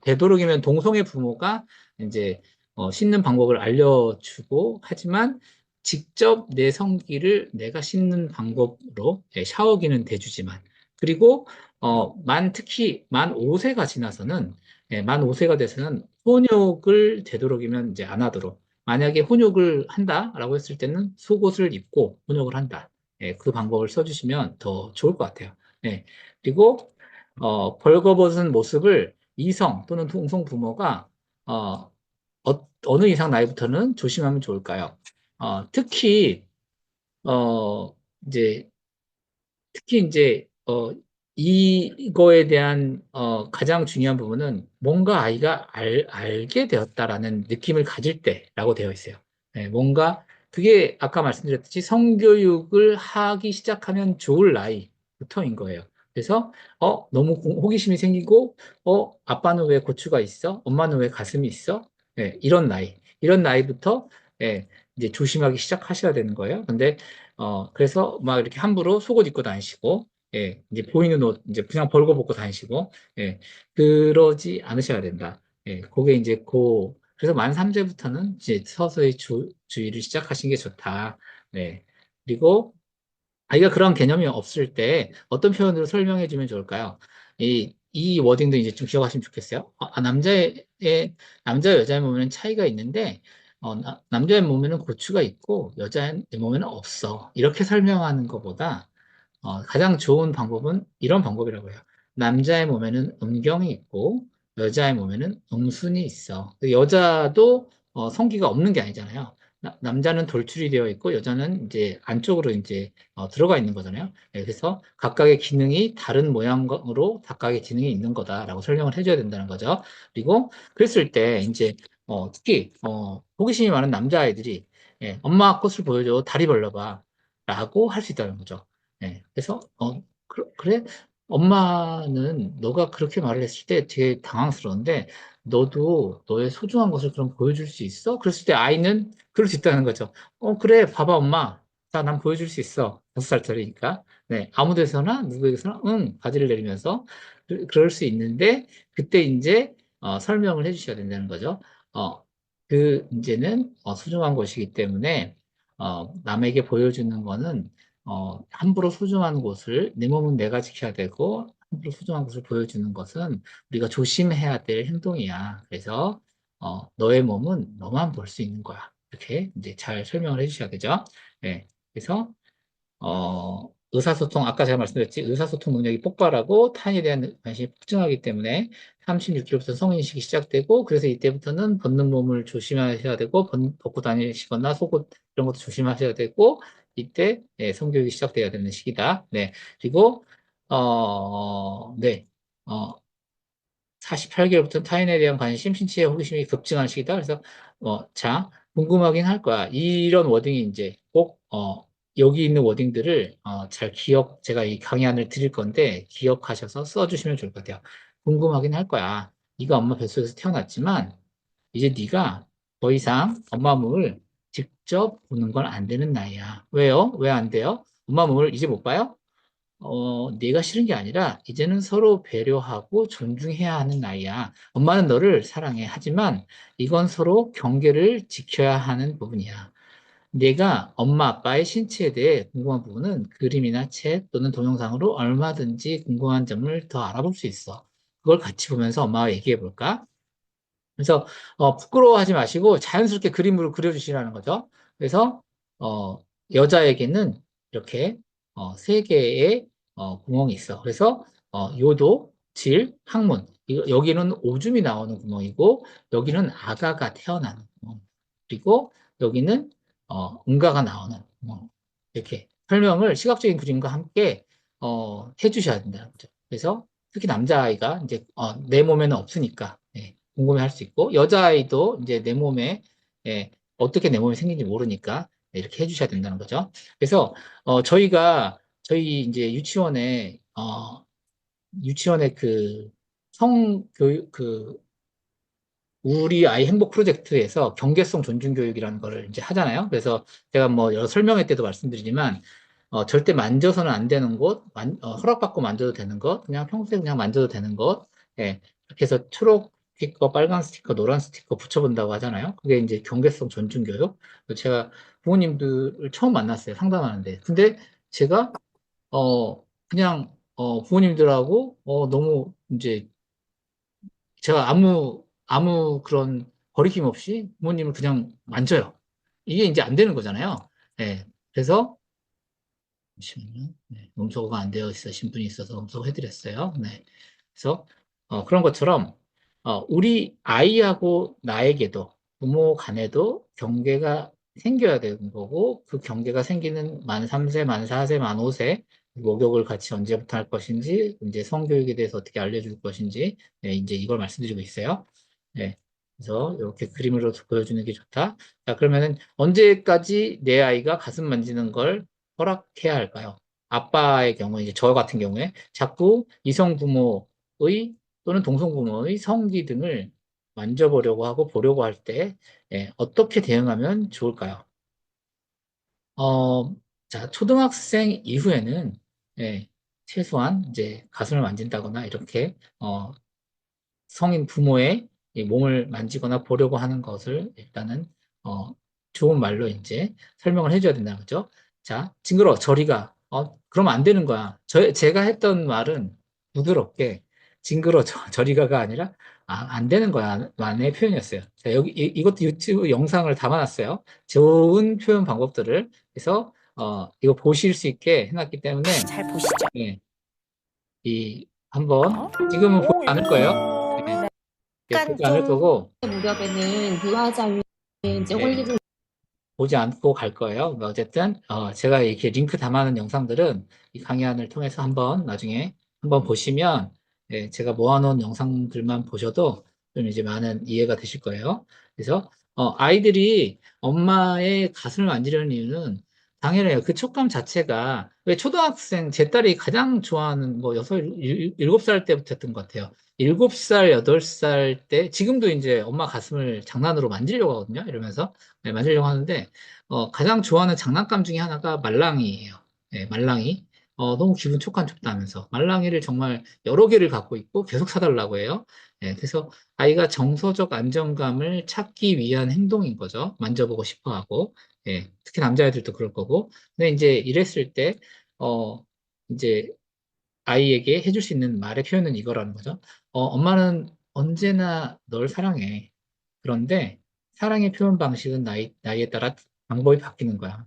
되도록이면 동성애 부모가 이제, 씻는 방법을 알려주고, 하지만 직접 내 성기를 내가 씻는 방법으로, 예, 샤워기는 대주지만, 그리고 특히 만 5세가 지나서는, 예, 만 5세가 돼서는 혼욕을 되도록이면 이제 안 하도록. 만약에 혼욕을 한다라고 했을 때는 속옷을 입고 혼욕을 한다. 예, 그 방법을 써주시면 더 좋을 것 같아요. 예, 그리고, 벌거벗은 모습을 이성 또는 동성 부모가, 어느 이상 나이부터는 조심하면 좋을까요? 특히, 어, 이제 이거에 대한, 가장 중요한 부분은 뭔가 아이가 알게 되었다라는 느낌을 가질 때라고 되어 있어요. 네, 뭔가, 그게 아까 말씀드렸듯이 성교육을 하기 시작하면 좋을 나이부터인 거예요. 그래서, 너무 호기심이 생기고, 아빠는 왜 고추가 있어? 엄마는 왜 가슴이 있어? 네, 이런 나이부터, 예, 이제 조심하기 시작하셔야 되는 거예요. 근데 그래서 막 이렇게 함부로 속옷 입고 다니시고, 예, 이제 보이는 옷, 이제 그냥 벌거벗고 다니시고, 예, 그러지 않으셔야 된다. 예, 그게 이제 그래서 만 3세부터는 이제 서서히 주의를 시작하시는 게 좋다. 네. 그리고 아이가 그런 개념이 없을 때 어떤 표현으로 설명해 주면 좋을까요? 이 워딩도 이제 좀 기억하시면 좋겠어요. 남자 여자의 몸에는 차이가 있는데, 남자의 몸에는 고추가 있고, 여자의 몸에는 없어. 이렇게 설명하는 것보다, 가장 좋은 방법은 이런 방법이라고 해요. 남자의 몸에는 음경이 있고, 여자의 몸에는 음순이 있어. 여자도 성기가 없는 게 아니잖아요. 남자는 돌출이 되어 있고, 여자는 이제 안쪽으로 이제 들어가 있는 거잖아요. 네, 그래서 각각의 기능이 다른 모양으로 각각의 기능이 있는 거다라고 설명을 해줘야 된다는 거죠. 그리고 그랬을 때 이제 특히 호기심이 많은 남자아이들이 예, 엄마 꽃을 보여줘, 다리 벌려봐 라고 할 수 있다는 거죠. 예, 그래서 그래? 엄마는 너가 그렇게 말을 했을 때 되게 당황스러운데 너도 너의 소중한 것을 그럼 보여줄 수 있어? 그랬을 때 아이는 그럴 수 있다는 거죠. 그래, 봐봐, 엄마. 자, 난 보여줄 수 있어. 5살짜리니까. 네, 아무 데서나, 누구에게서나, 응, 바지를 내리면서, 그럴 수 있는데, 그때 이제, 설명을 해주셔야 된다는 거죠. 어, 이제는, 소중한 것이기 때문에, 남에게 보여주는 거는, 함부로 소중한 곳을, 내 몸은 내가 지켜야 되고, 함부로 소중한 것을 보여주는 것은 우리가 조심해야 될 행동이야. 그래서, 너의 몸은 너만 볼 수 있는 거야. 이렇게 이제 잘 설명을 해주셔야 되죠. 네. 그래서, 의사소통, 아까 제가 말씀드렸지, 의사소통 능력이 폭발하고 타인에 대한 관심이 폭증하기 때문에 36기로부터 성인식이 시작되고, 그래서 이때부터는 벗는 몸을 조심하셔야 되고, 벗고 다니시거나 속옷 이런 것도 조심하셔야 되고, 이때 성교육이 시작돼야 되는 시기다. 네. 그리고, 네. 어, 48개월부터 타인에 대한 관심, 신체의 호기심이 급증하는 시기다. 그래서, 자, 궁금하긴 할 거야. 이런 워딩이 이제 꼭, 여기 있는 워딩들을, 잘 제가 이 강의안을 드릴 건데, 기억하셔서 써주시면 좋을 것 같아요. 궁금하긴 할 거야. 네가 엄마 뱃속에서 태어났지만, 이제 네가 더 이상 엄마 몸을 직접 보는 건 안 되는 나이야. 왜요? 왜 안 돼요? 엄마 몸을 이제 못 봐요? 네가 싫은 게 아니라 이제는 서로 배려하고 존중해야 하는 나이야. 엄마는 너를 사랑해. 하지만 이건 서로 경계를 지켜야 하는 부분이야. 내가 엄마 아빠의 신체에 대해 궁금한 부분은 그림이나 책 또는 동영상으로 얼마든지 궁금한 점을 더 알아볼 수 있어. 그걸 같이 보면서 엄마와 얘기해 볼까? 그래서 부끄러워하지 마시고 자연스럽게 그림으로 그려주시라는 거죠. 그래서 어, 여자에게는 이렇게 세 개의 구멍이 있어. 그래서 요도, 질, 항문. 여기는 오줌이 나오는 구멍이고 여기는 아가가 태어나는 구멍. 그리고 여기는 응가가 나오는 구멍. 이렇게 설명을 시각적인 그림과 함께 해주셔야 된다는 거죠. 그래서 특히 남자아이가 이제 내 몸에는 없으니까 궁금해할 수 있고 여자아이도 이제 내 몸에 어떻게 내 몸이 생긴지 모르니까 이렇게 해주셔야 된다는 거죠. 그래서 저희 이제 유치원에 그 성교육 우리 아이 행복 프로젝트에서 경계성 존중 교육이라는 거를 이제 하잖아요. 그래서 제가 뭐 여러 설명회 때도 말씀드리지만 절대 만져서는 안 되는 곳, 허락받고 만져도 되는 것, 그냥 평소에 그냥 만져도 되는 것, 그렇게 해서 초록 스티커, 빨간 스티커, 노란 스티커 붙여본다고 하잖아요. 그게 이제 경계성 존중 교육. 제가 부모님들을 처음 만났어요. 상담하는데. 근데 제가 그냥 부모님들하고 너무 이제 제가 아무 그런 거리낌 없이 부모님을 그냥 만져요. 이게 이제 안 되는 거잖아요. 네. 그래서, 잠시만요. 네. 음소거가 안 되어 있으신 분이 있어서 음소거 해드렸어요. 네. 그래서, 그런 것처럼, 우리 아이하고 나에게도, 부모 간에도 경계가 생겨야 되는 거고, 그 경계가 생기는 만 3세, 만 4세, 만 5세, 목욕을 같이 언제부터 할 것인지, 이제 성교육에 대해서 어떻게 알려줄 것인지, 네, 이제 이걸 말씀드리고 있어요. 네. 그래서 이렇게 그림으로 보여주는 게 좋다. 자, 그러면은 언제까지 내 아이가 가슴 만지는 걸 허락해야 할까요? 아빠의 경우, 이제 저 같은 경우에 자꾸 이성 부모의 또는 동성 부모의 성기 등을 만져보려고 하고 보려고 할 때, 어떻게 대응하면 좋을까요? 어, 자, 초등학생 이후에는, 최소한 이제 가슴을 만진다거나 이렇게, 성인 부모의 이 몸을 만지거나 보려고 하는 것을 일단은 좋은 말로 이제 설명을 해줘야 된다는 거죠. 자, 징그러, 저리 가. 그러면 안 되는 거야. 제가 했던 말은 부드럽게 징그러, 저리 가가 아니라 안 되는 거야. 만의 표현이었어요. 자, 여기 이것도 유튜브 영상을 담아놨어요. 좋은 표현 방법들을. 그래서 이거 보실 수 있게 해놨기 때문에 잘 보시죠. 예, 이 한번 지금은 보지 않을 거예요. 예. 약간 보지 않을 좀 거고, 무렵에는 유아자유 이제 예, 홀리도 보지 않고 갈 거예요. 뭐 어쨌든, 제가 이렇게 링크 담아놓은 영상들은 이 강의안을 통해서 한번 나중에 한번 보시면, 제가 모아놓은 영상들만 보셔도 좀 이제 많은 이해가 되실 거예요. 그래서, 아이들이 엄마의 가슴을 만지려는 이유는 당연해요. 그 촉감 자체가, 왜 초등학생, 제 딸이 가장 좋아하는 뭐 7살 때부터 했던 것 같아요. 7살, 8살 때, 지금도 이제 엄마 가슴을 장난으로 만지려고 하거든요. 이러면서. 만지려고 하는데, 가장 좋아하는 장난감 중에 하나가 말랑이에요. 말랑이. 너무 기분 촉감촉다하면서 말랑이를 정말 여러 개를 갖고 있고 계속 사달라고 해요. 그래서 아이가 정서적 안정감을 찾기 위한 행동인 거죠. 만져보고 싶어 하고. 특히 남자애들도 그럴 거고. 근데 이제 이랬을 때, 이제 아이에게 해줄 수 있는 말의 표현은 이거라는 거죠. 엄마는 언제나 널 사랑해. 그런데 사랑의 표현 방식은 나이에 따라 방법이 바뀌는 거야.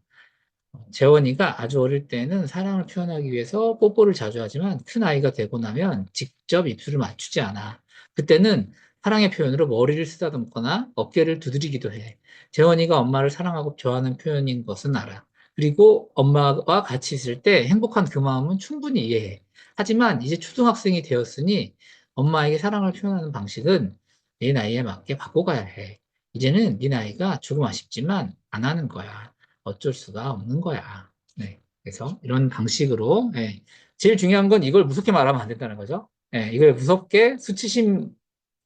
재원이가 아주 어릴 때는 사랑을 표현하기 위해서 뽀뽀를 자주 하지만 큰 아이가 되고 나면 직접 입술을 맞추지 않아. 그때는 사랑의 표현으로 머리를 쓰다듬거나 어깨를 두드리기도 해. 재원이가 엄마를 사랑하고 좋아하는 표현인 것은 알아. 그리고 엄마와 같이 있을 때 행복한 그 마음은 충분히 이해해. 하지만 이제 초등학생이 되었으니 엄마에게 사랑을 표현하는 방식은 내 나이에 맞게 바꿔가야 해. 이제는 네 나이가 조금 아쉽지만 안 하는 거야. 어쩔 수가 없는 거야. 네. 그래서 이런 방식으로, 예. 제일 중요한 건 이걸 무섭게 말하면 안 된다는 거죠. 예. 이걸 무섭게 수치심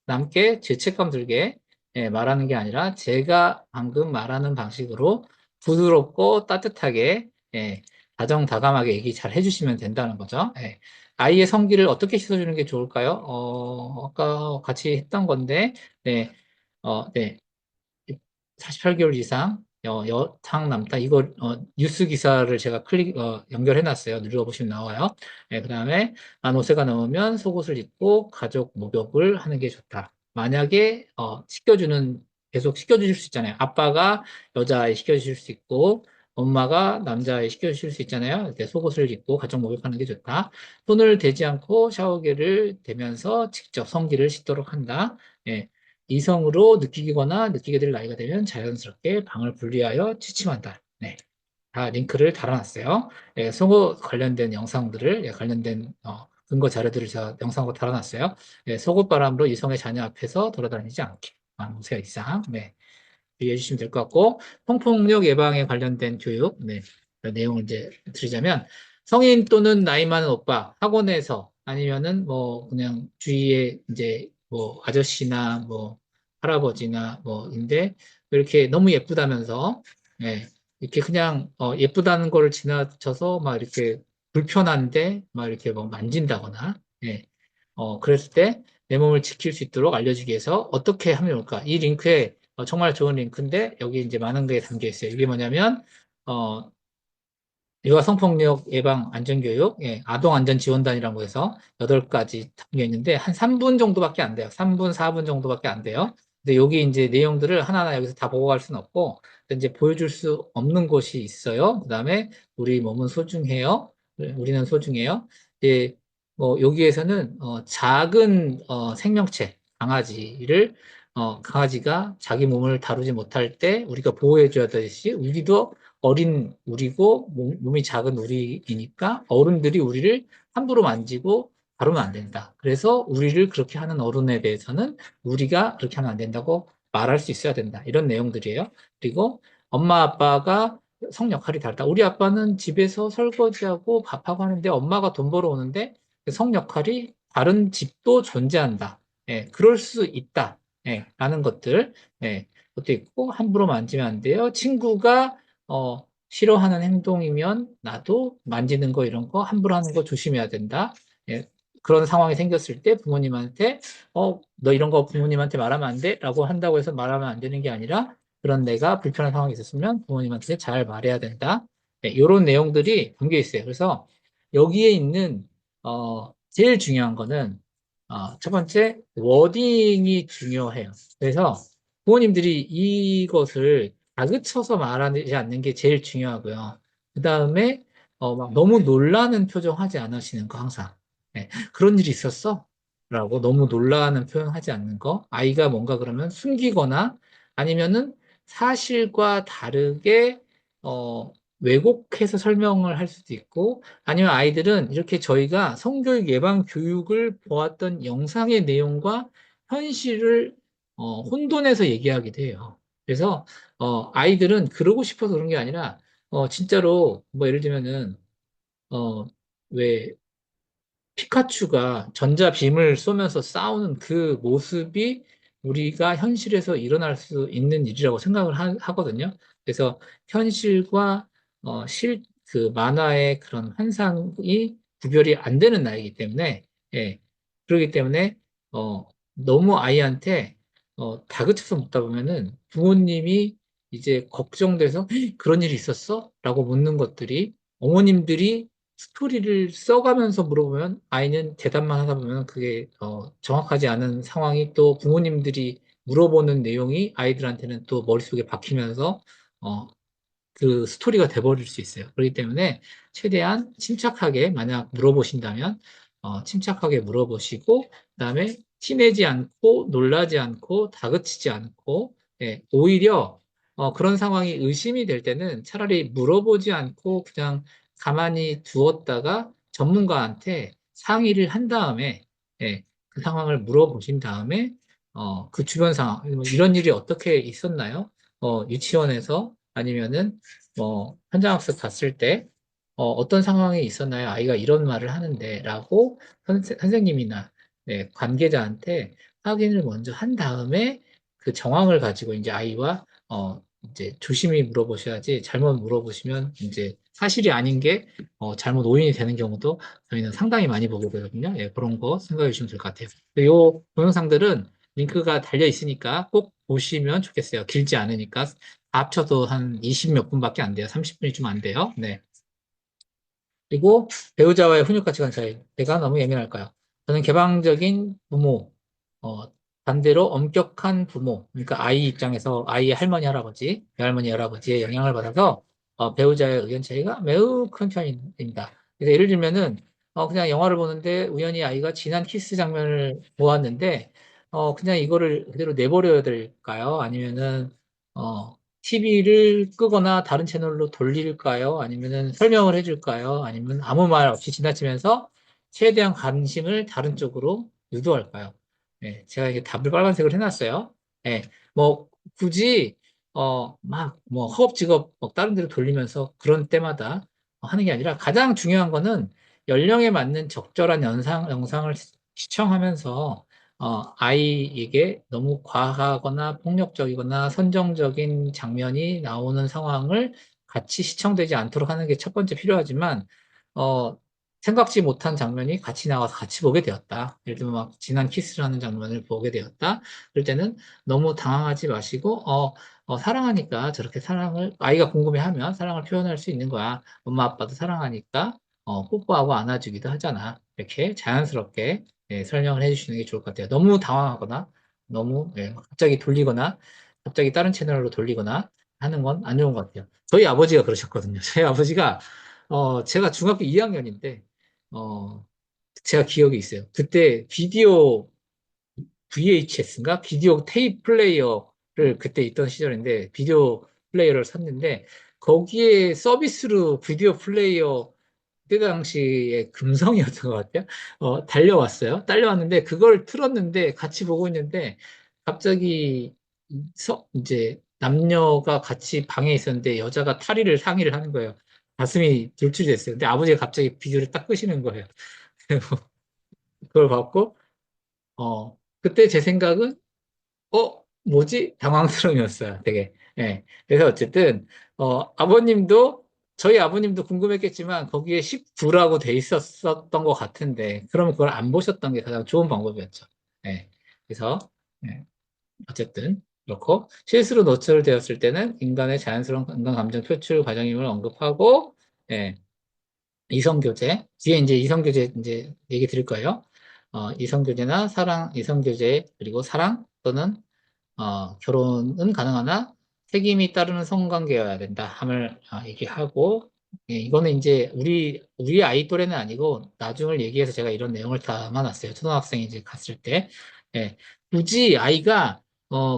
남게 죄책감 들게 예, 말하는 게 아니라 제가 방금 말하는 방식으로 부드럽고 따뜻하게 예, 다정다감하게 얘기 잘 해주시면 된다는 거죠. 예. 아이의 성기를 어떻게 씻어주는 게 좋을까요? 아까 같이 했던 건데, 네, 네. 48개월 이상 여탕 남다 이거 뉴스 기사를 제가 연결해 놨어요. 눌러보시면 나와요. 네, 그다음에 만 5세가 넘으면 속옷을 입고 가족 목욕을 하는 게 좋다. 만약에 계속 씻겨주실 수 있잖아요. 아빠가 여자아이 씻겨주실 수 있고 엄마가 남자아이 씻겨주실 수 있잖아요. 이렇게 속옷을 입고 가족 목욕하는 게 좋다. 손을 대지 않고 샤워기를 대면서 직접 성기를 씻도록 한다. 예, 이성으로 느끼거나 느끼게 될 나이가 되면 자연스럽게 방을 분리하여 취침한다. 네. 다 링크를 달아놨어요. 예, 속옷 관련된 영상들을, 예, 관련된 근거 자료들을 제가 영상으로 달아놨어요. 예, 속옷 바람으로 이성의 자녀 앞에서 돌아다니지 않게. 만 5세 이상. 네. 주의해 주시면 될 것 같고, 성폭력 예방에 관련된 교육, 네. 그 내용을 이제 드리자면, 성인 또는 나이 많은 오빠, 학원에서 아니면은 뭐 그냥 주위에 이제 뭐 아저씨나 뭐 할아버지나 뭐인데 이렇게 너무 예쁘다면서, 예, 이렇게 그냥 예쁘다는 거를 지나쳐서 막 이렇게 불편한데 막 이렇게 뭐 만진다거나, 예, 그랬을 때 내 몸을 지킬 수 있도록 알려주기 위해서 어떻게 하면 좋을까? 이 링크에 정말 좋은 링크인데 여기 이제 많은 게 담겨 있어요. 이게 뭐냐면 어, 육아 성폭력 예방 안전교육, 예, 아동 안전 지원단이라고 해서 8가지 담겨 있는데 한 3분 정도밖에 안 돼요. 3분, 4분 정도밖에 안 돼요. 근데 여기 이제 내용들을 하나하나 여기서 다 보고 갈 수는 없고 이제 보여줄 수 없는 곳이 있어요. 그다음에 우리 몸은 소중해요. 우리는 소중해요. 예, 뭐 여기에서는 작은 생명체 강아지가 자기 몸을 다루지 못할 때 우리가 보호해줘야 되듯이 우리도 어린 우리고 몸이 작은 우리이니까 어른들이 우리를 함부로 만지고 다루면 안 된다. 그래서 우리를 그렇게 하는 어른에 대해서는 우리가 그렇게 하면 안 된다고 말할 수 있어야 된다. 이런 내용들이에요. 그리고 엄마 아빠가 성 역할이 다르다. 우리 아빠는 집에서 설거지하고 밥하고 하는데 엄마가 돈 벌어 오는데 성 역할이 다른 집도 존재한다. 예, 그럴 수 있다. 예, 라는 것들. 예, 것도 있고 함부로 만지면 안 돼요. 친구가 싫어하는 행동이면 나도 만지는 거 이런 거 함부로 하는 거 조심해야 된다. 예, 그런 상황이 생겼을 때 부모님한테 너 이런 거 부모님한테 말하면 안 돼? 라고 한다고 해서 말하면 안 되는 게 아니라 그런 내가 불편한 상황이 있었으면 부모님한테 잘 말해야 된다. 네, 이런 내용들이 담겨 있어요. 그래서 여기에 있는 제일 중요한 거는 첫 번째 워딩이 중요해요. 그래서 부모님들이 이것을 다그쳐서 말하지 않는 게 제일 중요하고요. 그 다음에 막 너무 놀라는 표정 하지 않으시는 거 항상. 네, 그런 일이 있었어? 라고 너무 놀라는 표현 하지 않는 거. 아이가 뭔가 그러면 숨기거나 아니면은 사실과 다르게 어, 왜곡해서 설명을 할 수도 있고 아니면 아이들은 이렇게 저희가 성교육 예방 교육을 보았던 영상의 내용과 현실을 혼돈해서 얘기하기도 해요. 그래서 아이들은 그러고 싶어서 그런 게 아니라 진짜로 뭐 예를 들면은 왜 피카츄가 전자빔을 쏘면서 싸우는 그 모습이 우리가 현실에서 일어날 수 있는 일이라고 생각을 하거든요. 그래서 현실과 그 만화의 그런 환상이 구별이 안 되는 나이기 때문에, 예. 그렇기 때문에, 너무 아이한테, 다그쳐서 묻다 보면은 부모님이 이제 걱정돼서 "헉, 그런 일이 있었어? 라고 묻는 것들이 어머님들이 스토리를 써가면서 물어보면 아이는 대답만 하다 보면 그게 정확하지 않은 상황이 또 부모님들이 물어보는 내용이 아이들한테는 또 머릿속에 박히면서 어, 그 스토리가 돼버릴 수 있어요. 그렇기 때문에 최대한 침착하게 만약 물어보신다면 침착하게 물어보시고 그다음에 티내지 않고 놀라지 않고 다그치지 않고 예, 오히려 그런 상황이 의심이 될 때는 차라리 물어보지 않고 그냥 가만히 두었다가 전문가한테 상의를 한 다음에 예, 그 상황을 물어보신 다음에 그 주변 상황 뭐 이런 일이 어떻게 있었나요? 유치원에서 아니면은 현장학습 갔을 때 어떤 상황이 있었나요? 아이가 이런 말을 하는데 라고 선생님이나 네, 관계자한테 확인을 먼저 한 다음에 그 정황을 가지고 이제 아이와 이제 조심히 물어보셔야지 잘못 물어보시면 이제 사실이 아닌 게 잘못 오인이 되는 경우도 저희는 상당히 많이 보게 되거든요. 예, 그런 거 생각해 주시면 될 것 같아요. 이 동영상들은 링크가 달려 있으니까 꼭 보시면 좋겠어요. 길지 않으니까 합쳐도 한 20 몇 분밖에 안 돼요. 30분이 좀 안 돼요. 네. 그리고 배우자와의 훈육 가치관 차이. 제가 너무 예민할까요? 저는 개방적인 부모, 어, 반대로 엄격한 부모, 그러니까 아이 입장에서 아이의 할머니, 할아버지, 외할머니, 할아버지의 영향을 받아서 배우자의 의견 차이가 매우 큰 편입니다. 그래서 예를 들면은 그냥 영화를 보는데 우연히 아이가 진한 키스 장면을 보았는데 그냥 이거를 그대로 내버려야 될까요? 아니면은 TV를 끄거나 다른 채널로 돌릴까요? 아니면은 설명을 해줄까요? 아니면 아무 말 없이 지나치면서 최대한 관심을 다른 쪽으로 유도할까요? 네, 제가 이게 답을 빨간색으로 해놨어요. 네, 뭐 굳이 뭐 허겁지겁 뭐 다른 데로 돌리면서 그런 때마다 하는 게 아니라 가장 중요한 거는 연령에 맞는 적절한 영상을 시청하면서 아이에게 너무 과하거나 폭력적이거나 선정적인 장면이 나오는 상황을 같이 시청되지 않도록 하는 게 첫 번째 필요하지만, 생각지 못한 장면이 같이 나와서 같이 보게 되었다. 예를 들면 막 진한 키스를 하는 장면을 보게 되었다. 그럴 때는 너무 당황하지 마시고, 사랑하니까 저렇게 아이가 궁금해하면 사랑을 표현할 수 있는 거야. 엄마 아빠도 사랑하니까, 뽀뽀하고 안아주기도 하잖아. 이렇게 자연스럽게 예, 설명을 해주시는 게 좋을 것 같아요. 너무 당황하거나, 너무, 예, 갑자기 돌리거나, 갑자기 다른 채널로 돌리거나 하는 건 안 좋은 것 같아요. 저희 아버지가 그러셨거든요. 저희 아버지가, 제가 중학교 2학년인데, 제가 기억이 있어요. 그때 비디오 VHS인가? 비디오 테이프 플레이어를 그때 있던 시절인데, 비디오 플레이어를 샀는데, 거기에 서비스로 비디오 플레이어 그때 당시에 금성이었던 것 같아요. 달려왔어요. 딸려왔는데 그걸 틀었는데 같이 보고 있는데 갑자기 이제 남녀가 같이 방에 있었는데 여자가 탈의를 상의를 하는 거예요. 가슴이 돌출이 됐어요. 근데 아버지가 갑자기 비디오를 딱 끄시는 거예요. 그걸 받고 그때 제 생각은 뭐지? 당황스러움이었어요, 되게. 예. 그래서 어쨌든, 저희 아버님도 궁금했겠지만, 거기에 19라고 돼 있었던 것 같은데, 그러면 그걸 안 보셨던 게 가장 좋은 방법이었죠. 예. 그래서, 예. 어쨌든, 그렇고, 실수로 노출되었을 때는 인간의 자연스러운 인간 감정 표출 과정임을 언급하고, 예. 이성교제, 뒤에 이제 이성교제 이제 얘기 드릴 거예요. 이성교제나 이성교제, 그리고 사랑 또는 결혼은 가능하나 책임이 따르는 성관계여야 된다 함을 얘기하고 예, 이거는 이제 우리 아이 또래는 아니고 나중을 얘기해서 제가 이런 내용을 담아놨어요. 초등학생이 이제 갔을 때 예, 굳이 아이가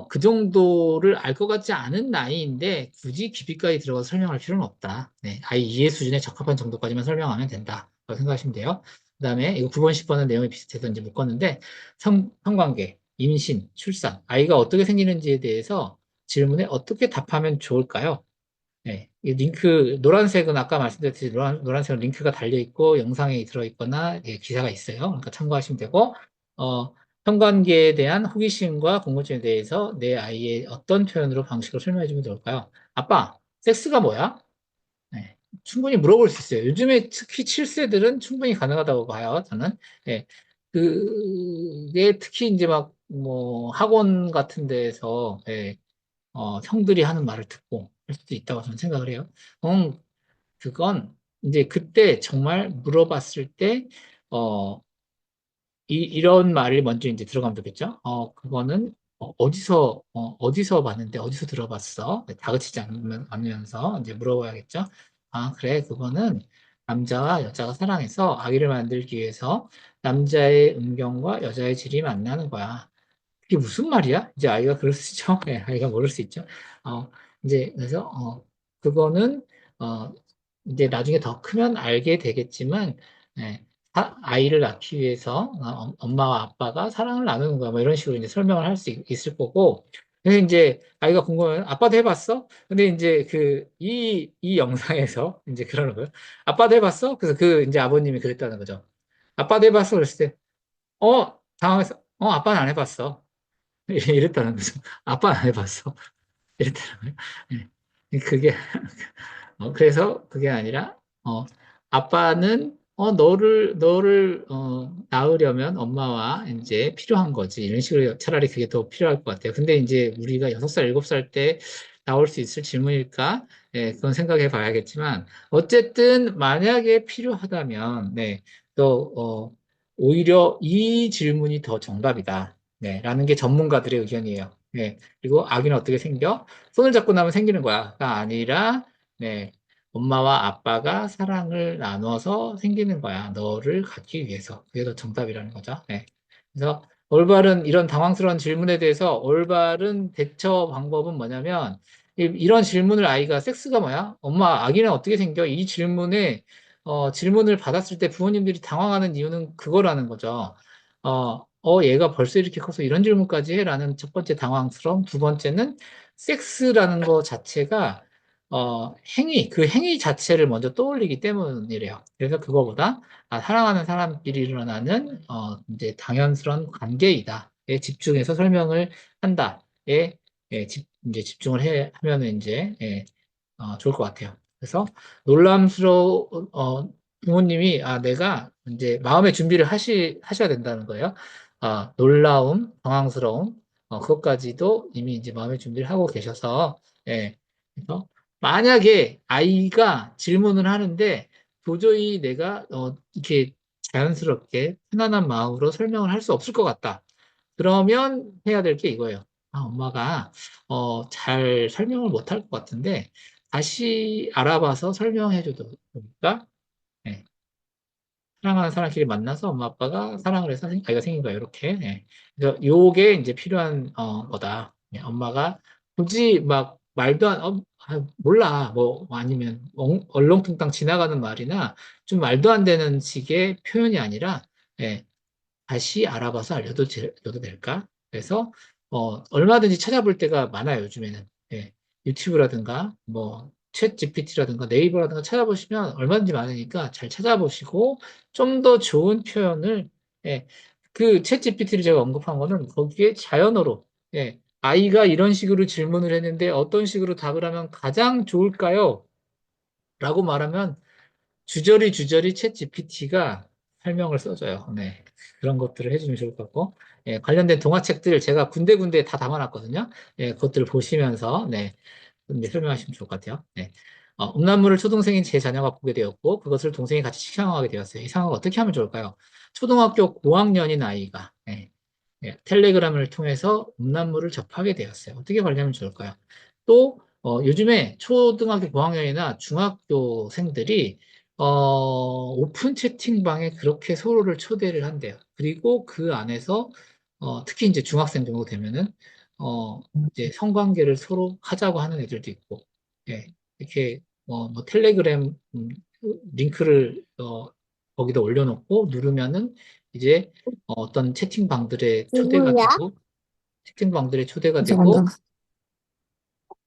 그 정도를 알 것 같지 않은 나이인데 굳이 깊이까지 들어가서 설명할 필요는 없다. 네, 아이 이해 수준에 적합한 정도까지만 설명하면 된다. 라고 생각하시면 돼요. 그 다음에 이거 9번, 10번은 내용이 비슷해서 이제 묶었는데 성관계 임신, 출산, 아이가 어떻게 생기는지에 대해서 질문에 어떻게 답하면 좋을까요? 네, 이 노란색은 아까 말씀드렸듯이 노란색은 링크가 달려있고 영상에 들어있거나 예, 기사가 있어요. 그러니까 참고하시면 되고, 성관계에 대한 호기심과 궁금증에 대해서 내 아이의 어떤 표현으로 방식으로 설명해 주면 좋을까요? 아빠, 섹스가 뭐야? 네, 충분히 물어볼 수 있어요. 요즘에 특히 7세들은 충분히 가능하다고 봐요, 저는. 예, 그게 특히 이제 막, 뭐, 학원 같은 데에서, 예, 형들이 하는 말을 듣고 할 수도 있다고 저는 생각을 해요. 그건 이제 그때 정말 물어봤을 때, 어, 이런 말이 먼저 이제 들어가면 되겠죠? 그거는 어디서 봤는데, 어디서 들어봤어? 네, 다그치지 않으면서 이제 물어봐야겠죠? 아, 그래, 그거는 남자와 여자가 사랑해서 아기를 만들기 위해서 남자의 음경과 여자의 질이 만나는 거야. 그게 무슨 말이야? 이제 아이가 그럴 수 있죠? 네, 아이가 모를 수 있죠? 어, 이제, 그래서, 그거는, 어, 이제 나중에 더 크면 알게 되겠지만, 예, 아이를 낳기 위해서 엄마와 아빠가 사랑을 나누는 거야. 뭐 이런 식으로 이제 설명을 할 수 있을 거고. 그래서 이제 아이가 궁금하면 아빠도 해봤어? 근데 이제 이 영상에서 이제 그러는 거예요. 아빠도 해봤어? 그래서 이제 아버님이 그랬다는 거죠. 아빠도 해봤어? 그랬을 때, 당황해서, 아빠는 안 해봤어. 이랬다는 거죠. 아빠는 안 해봤어. 이랬다는 거예요. 그게, 그래서 그게 아니라, 아빠는, 너를, 낳으려면 엄마와 이제 필요한 거지. 이런 식으로 차라리 그게 더 필요할 것 같아요. 근데 이제 우리가 6살, 7살 때 나올 수 있을 질문일까? 예, 그건 생각해 봐야겠지만, 어쨌든 만약에 필요하다면, 네, 또, 오히려 이 질문이 더 정답이다. 네, 라는 게 전문가들의 의견이에요. 네, 그리고 아기는 어떻게 생겨? 손을 잡고 나면 생기는 거야가 아니라, 네, 엄마와 아빠가 사랑을 나눠서 생기는 거야. 너를 갖기 위해서. 그게 더 정답이라는 거죠. 네. 그래서 이런 당황스러운 질문에 대해서 올바른 대처 방법은 뭐냐면, 이런 질문을 아이가 섹스가 뭐야? 엄마, 아기는 어떻게 생겨? 이 질문을 받았을 때 부모님들이 당황하는 이유는 그거라는 거죠. 얘가 벌써 이렇게 커서 이런 질문까지 해? 라는 첫 번째 당황스러움. 두 번째는 섹스라는 거 자체가 그 행위 자체를 먼저 떠올리기 때문이래요. 그래서 그거보다, 사랑하는 사람끼리 일어나는, 이제 당연스러운 관계이다.에 집중해서 설명을 한다.에, 이제 하면은 이제, 좋을 것 같아요. 그래서 부모님이, 내가 이제 마음의 준비를 하셔야 된다는 거예요. 놀라움, 당황스러움, 그것까지도 이미 이제 마음의 준비를 하고 계셔서, 예. 그래서 만약에 아이가 질문을 하는데 도저히 내가 이렇게 자연스럽게 편안한 마음으로 설명을 할 수 없을 것 같다. 그러면 해야 될 게 이거예요. 엄마가 잘 설명을 못 할 것 같은데 다시 알아봐서 설명해 줘도 됩니까? 네. 사랑하는 사람끼리 만나서 엄마 아빠가 사랑을 해서 아이가 생긴 거야 이렇게. 네. 그래서 요게 이제 필요한 거다. 네, 엄마가 굳이 막 말도 몰라 뭐 아니면 얼렁뚱땅 지나가는 말이나 좀 말도 안 되는 식의 표현이 아니라, 예, 다시 알아봐서 줘도 될까? 그래서 얼마든지 찾아볼 때가 많아요, 요즘에는. 예, 유튜브라든가 뭐 챗 GPT라든가 네이버라든가 찾아보시면 얼마든지 많으니까 잘 찾아보시고 좀 더 좋은 표현을, 예, 그챗 GPT를 제가 언급한 거는 거기에 자연어로, 예, 아이가 이런 식으로 질문을 했는데 어떤 식으로 답을 하면 가장 좋을까요? 라고 말하면 주저리 주저리 챗 GPT가 설명을 써줘요. 네. 그런 것들을 해주면 좋을 것 같고, 예, 관련된 동화책들 제가 군데군데 다 담아놨거든요. 예, 그것들을 보시면서, 네, 이제 설명하시면 좋을 것 같아요. 네. 음란물을 초등생인 제 자녀가 보게 되었고, 그것을 동생이 같이 시청하게 되었어요. 이 상황을 어떻게 하면 좋을까요? 초등학교 고학년인 아이가, 예, 예, 텔레그램을 통해서 음란물을 접하게 되었어요. 어떻게 관리하면 좋을까요? 또 요즘에 초등학교 고학년이나 중학교생들이 오픈 채팅방에 그렇게 서로를 초대를 한대요. 그리고 그 안에서 특히 이제 중학생 정도 되면은 이제 성관계를 서로 하자고 하는 애들도 있고, 예, 이렇게 뭐 텔레그램 링크를 거기다 올려놓고 누르면은 이제 어떤 누구야? 채팅방들의 초대가 이제 완전 되고,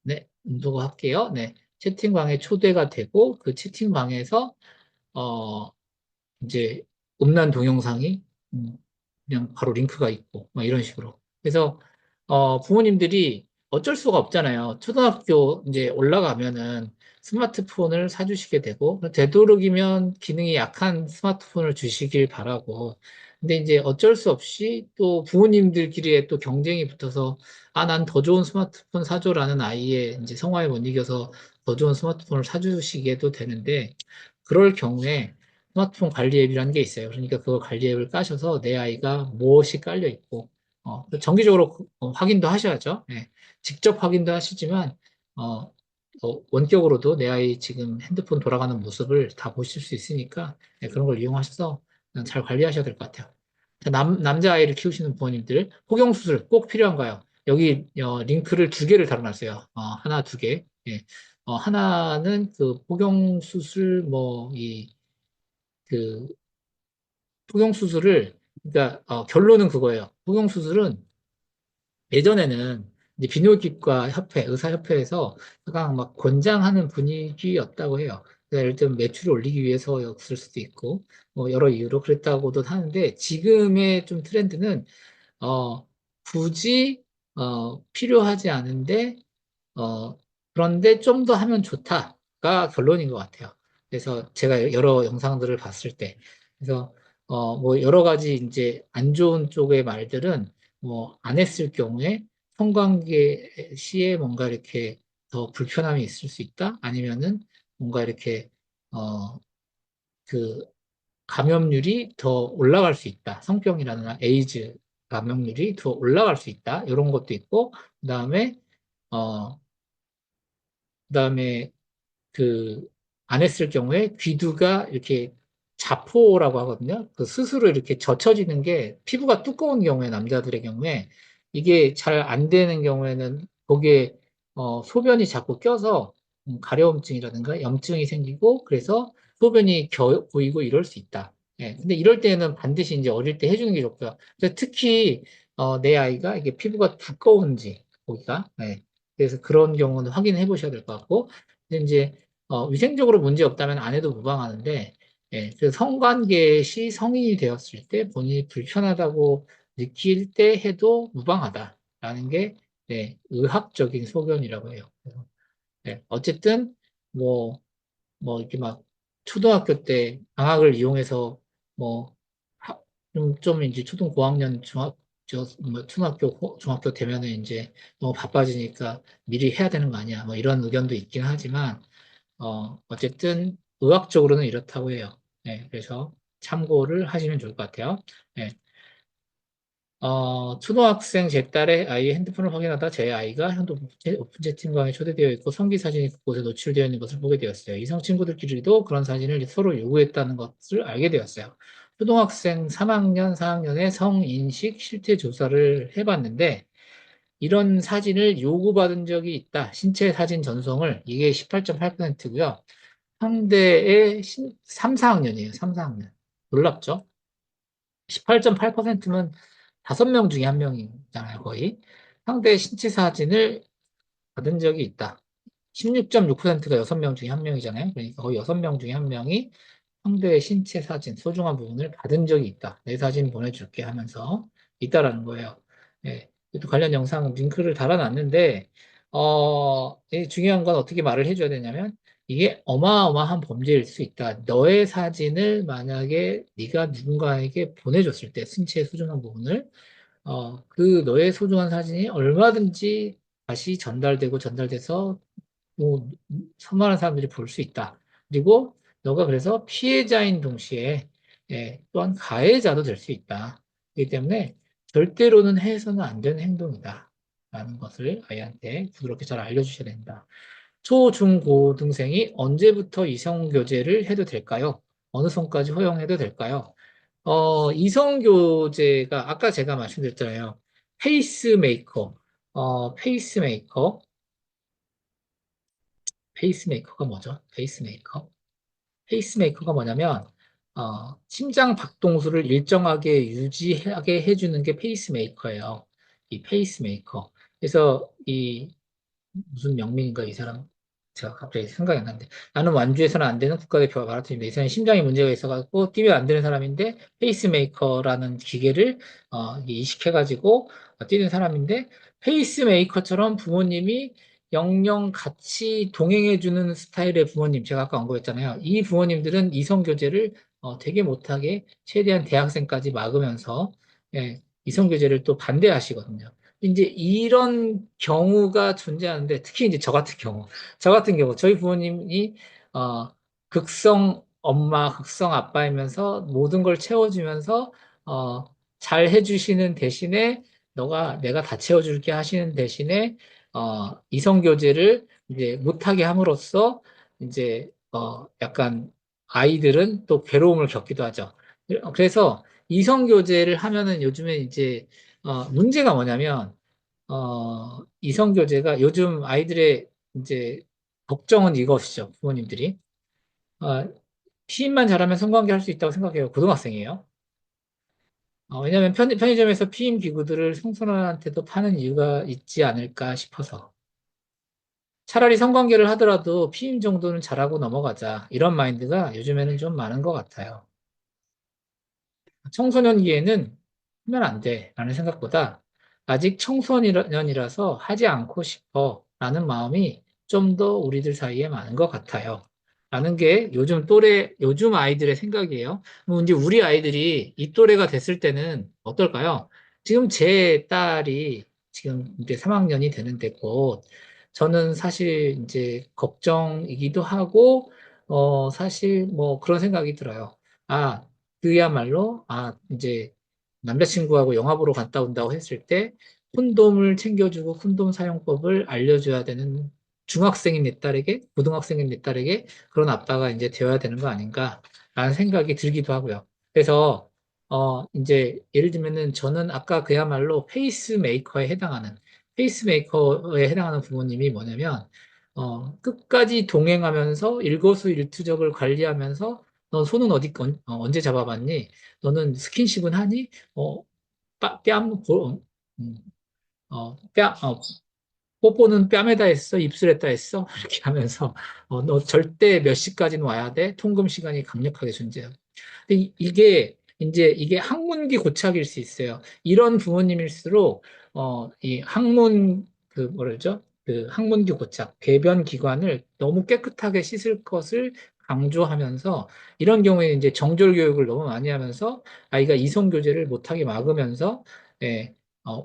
네, 운동을 할게요. 네, 채팅방에 초대가 되고, 그 채팅방에서, 어, 이제, 음란 동영상이, 그냥 바로 링크가 있고, 막 이런 식으로. 그래서, 부모님들이 어쩔 수가 없잖아요. 초등학교 이제 올라가면은 스마트폰을 사주시게 되고, 되도록이면 기능이 약한 스마트폰을 주시길 바라고, 근데 이제 어쩔 수 없이 또 부모님들끼리의 또 경쟁이 붙어서, 난 더 좋은 스마트폰 사줘라는 아이의 이제 성화에 못 이겨서 더 좋은 스마트폰을 사주시게도 되는데, 그럴 경우에 스마트폰 관리 앱이라는 게 있어요. 그러니까 그거 관리 앱을 까셔서 내 아이가 무엇이 깔려 있고, 정기적으로 확인도 하셔야죠. 예. 직접 확인도 하시지만, 어, 원격으로도 내 아이 지금 핸드폰 돌아가는 모습을 다 보실 수 있으니까, 예, 그런 걸 이용하셔서 그냥 잘 관리하셔야 될 것 같아요. 자, 남자아이를 키우시는 부모님들, 포경수술 꼭 필요한가요? 여기 링크를 두 개를 달아놨어요. 하나, 두 개. 예. 하나는 그 포경수술, 그, 포경수술을, 그러니까, 결론은 그거예요. 포경수술은 예전에는 이제 비뇨기과 협회, 의사협회에서 약간 막 권장하는 분위기였다고 해요. 그러니까 예를 들면 매출을 올리기 위해서였을 수도 있고, 뭐 여러 이유로 그랬다고도 하는데, 지금의 좀 트렌드는, 어, 굳이, 필요하지 않은데, 어, 그런데 좀 더 하면 좋다가 결론인 것 같아요. 그래서 제가 여러 영상들을 봤을 때. 그래서, 뭐, 여러 가지 이제 안 좋은 쪽의 말들은 뭐, 안 했을 경우에 성관계 시에 뭔가 이렇게 더 불편함이 있을 수 있다? 아니면은 뭔가 이렇게, 어, 그, 감염률이 더 올라갈 수 있다. 성병이라든가 에이즈 감염률이 더 올라갈 수 있다. 이런 것도 있고, 그 다음에, 어, 그다음에 그 안 했을 경우에 귀두가 이렇게 자포라고 하거든요. 그 스스로 이렇게 젖혀지는 게 피부가 두꺼운 경우에 남자들의 경우에 이게 잘 안 되는 경우에는 거기에 소변이 자꾸 껴서 가려움증이라든가 염증이 생기고 그래서 소변이 겨 보이고 이럴 수 있다. 예. 근데 이럴 때는 반드시 이제 어릴 때 해주는 게 좋고요. 근데 특히 내 아이가 이게 피부가 두꺼운지 거기가 예. 그래서 그런 경우는 확인해 보셔야 될 것 같고 근데 이제 위생적으로 문제 없다면 안 해도 무방하는데, 예, 그 성관계 시 성인이 되었을 때 본인이 불편하다고 느낄 때 해도 무방하다라는 게, 네, 의학적인 소견이라고 해요. 그래서, 네, 어쨌든, 뭐, 이렇게 막, 초등학교 때 방학을 이용해서, 뭐, 좀 이제 초등 고학년, 뭐, 중학교 되면은 이제 너무 바빠지니까 미리 해야 되는 거 아니야. 뭐 이런 의견도 있긴 하지만, 어쨌든 의학적으로는 이렇다고 해요. 네, 그래서 참고를 하시면 좋을 것 같아요. 네, 초등학생 제 딸의 아이의 핸드폰을 확인하다 제 아이가 현도 오픈 채팅방에 초대되어 있고 성기 사진이 그곳에 노출되어 있는 것을 보게 되었어요. 이성 친구들끼리도 그런 사진을 서로 요구했다는 것을 알게 되었어요. 초등학생 3학년, 4학년의 성인식 실태 조사를 해봤는데 이런 사진을 요구받은 적이 있다. 신체 사진 전송을 이게 18.8%고요. 상대의 3, 4학년이에요. 3, 4학년. 놀랍죠? 18.8%면 5명 중에 1명이잖아요, 거의. 상대의 신체 사진을 받은 적이 있다. 16.6%가 6명 중에 1명이잖아요. 그러니까 거의 6명 중에 1명이 상대의 신체 사진, 소중한 부분을 받은 적이 있다. 내 사진 보내줄게 하면서 있다라는 거예요. 예. 또 관련 영상 링크를 달아놨는데, 이 중요한 건 어떻게 말을 해줘야 되냐면, 이게 어마어마한 범죄일 수 있다. 너의 사진을 만약에 네가 누군가에게 보내줬을 때, 신체의 소중한 부분을, 그 너의 소중한 사진이 얼마든지 다시 전달돼서 뭐, 수많은 사람들이 볼 수 있다. 그리고 너가 그래서 피해자인 동시에 또한 가해자도 될 수 있다. 그렇기 때문에 절대로는 해서는 안 되는 행동이다. 라는 것을 아이한테 부드럽게 잘 알려주셔야 된다. 초, 중, 고 등생이 언제부터 이성교제를 해도 될까요? 어느 선까지 허용해도 될까요? 이성교제가 아까 제가 말씀드렸잖아요. 페이스메이커, 페이스메이커, 페이스메이커가 뭐죠? 페이스메이커가 뭐냐면, 심장 박동수를 일정하게 유지하게 해주는 게 페이스메이커예요. 이 페이스메이커. 그래서 무슨 명민인가 이 사람 제가 갑자기 생각이 안 나는데 나는 완주해서는 안 되는 국가대표 마라톤입니다. 이 사람이 심장에 문제가 있어가지고 뛰면 안 되는 사람인데 페이스메이커라는 기계를 이게 이식해가지고 뛰는 사람인데 페이스메이커처럼 부모님이 영영 같이 동행해주는 스타일의 부모님 제가 아까 언급했잖아요. 이 부모님들은 이성교제를 되게 못하게 최대한 대학생까지 막으면서 예, 이성교제를 또 반대하시거든요. 이제 이런 경우가 존재하는데 특히 이제 저 같은 경우 저희 부모님이 어, 극성 엄마, 극성 아빠이면서 모든 걸 채워주면서 잘 해주시는 대신에 내가 다 채워줄게 하시는 대신에, 이성 교제를 이제 못하게 함으로써, 이제, 약간 아이들은 또 괴로움을 겪기도 하죠. 그래서 이성 교제를 하면은 요즘에 이제, 문제가 뭐냐면, 이성 교제가 요즘 아이들의 이제 걱정은 이것이죠. 부모님들이. 어, 피임만 잘하면 성관계 할 수 있다고 생각해요. 고등학생이에요. 왜냐하면 편의점에서 피임 기구들을 청소년한테도 파는 이유가 있지 않을까 싶어서. 차라리 성관계를 하더라도 피임 정도는 잘하고 넘어가자. 이런 마인드가 요즘에는 좀 많은 것 같아요. 청소년기에는 하면 안 돼. 라는 생각보다 아직 청소년이라서 하지 않고 싶어. 라는 마음이 좀 더 우리들 사이에 많은 것 같아요. 라는 게 요즘 아이들의 생각이에요. 뭐 이제 우리 아이들이 이 또래가 됐을 때는 어떨까요? 지금 제 딸이 지금 이제 3학년이 되는데 곧 저는 사실 이제 걱정이기도 하고, 사실 뭐 그런 생각이 들어요. 아, 그야말로, 이제 남자친구하고 영화 보러 갔다 온다고 했을 때 콘돔을 챙겨주고 콘돔 사용법을 알려줘야 되는 중학생인 내 딸에게, 고등학생인 내 딸에게 그런 아빠가 이제 되어야 되는 거 아닌가라는 생각이 들기도 하고요. 그래서, 이제 예를 들면은 저는 아까 그야말로 페이스메이커에 해당하는 부모님이 뭐냐면, 끝까지 동행하면서 일거수일투족을 관리하면서 너 손은 언제 잡아봤니? 너는 스킨십은 하니? 어, 뺨, 음, 뺨, 뽀뽀는 뺨에다 했어? 입술에다 했어? 이렇게 하면서, 너 절대 몇 시까지는 와야 돼? 통금 시간이 강력하게 존재해요. 근데 이게 학문기 고착일 수 있어요. 이런 부모님일수록, 이 뭐라 그러죠? 그 학문기 고착, 배변 기관을 너무 깨끗하게 씻을 것을 강조하면서, 이런 경우에 이제 정절 교육을 너무 많이 하면서, 아이가 이성 교제를 못하게 막으면서, 예,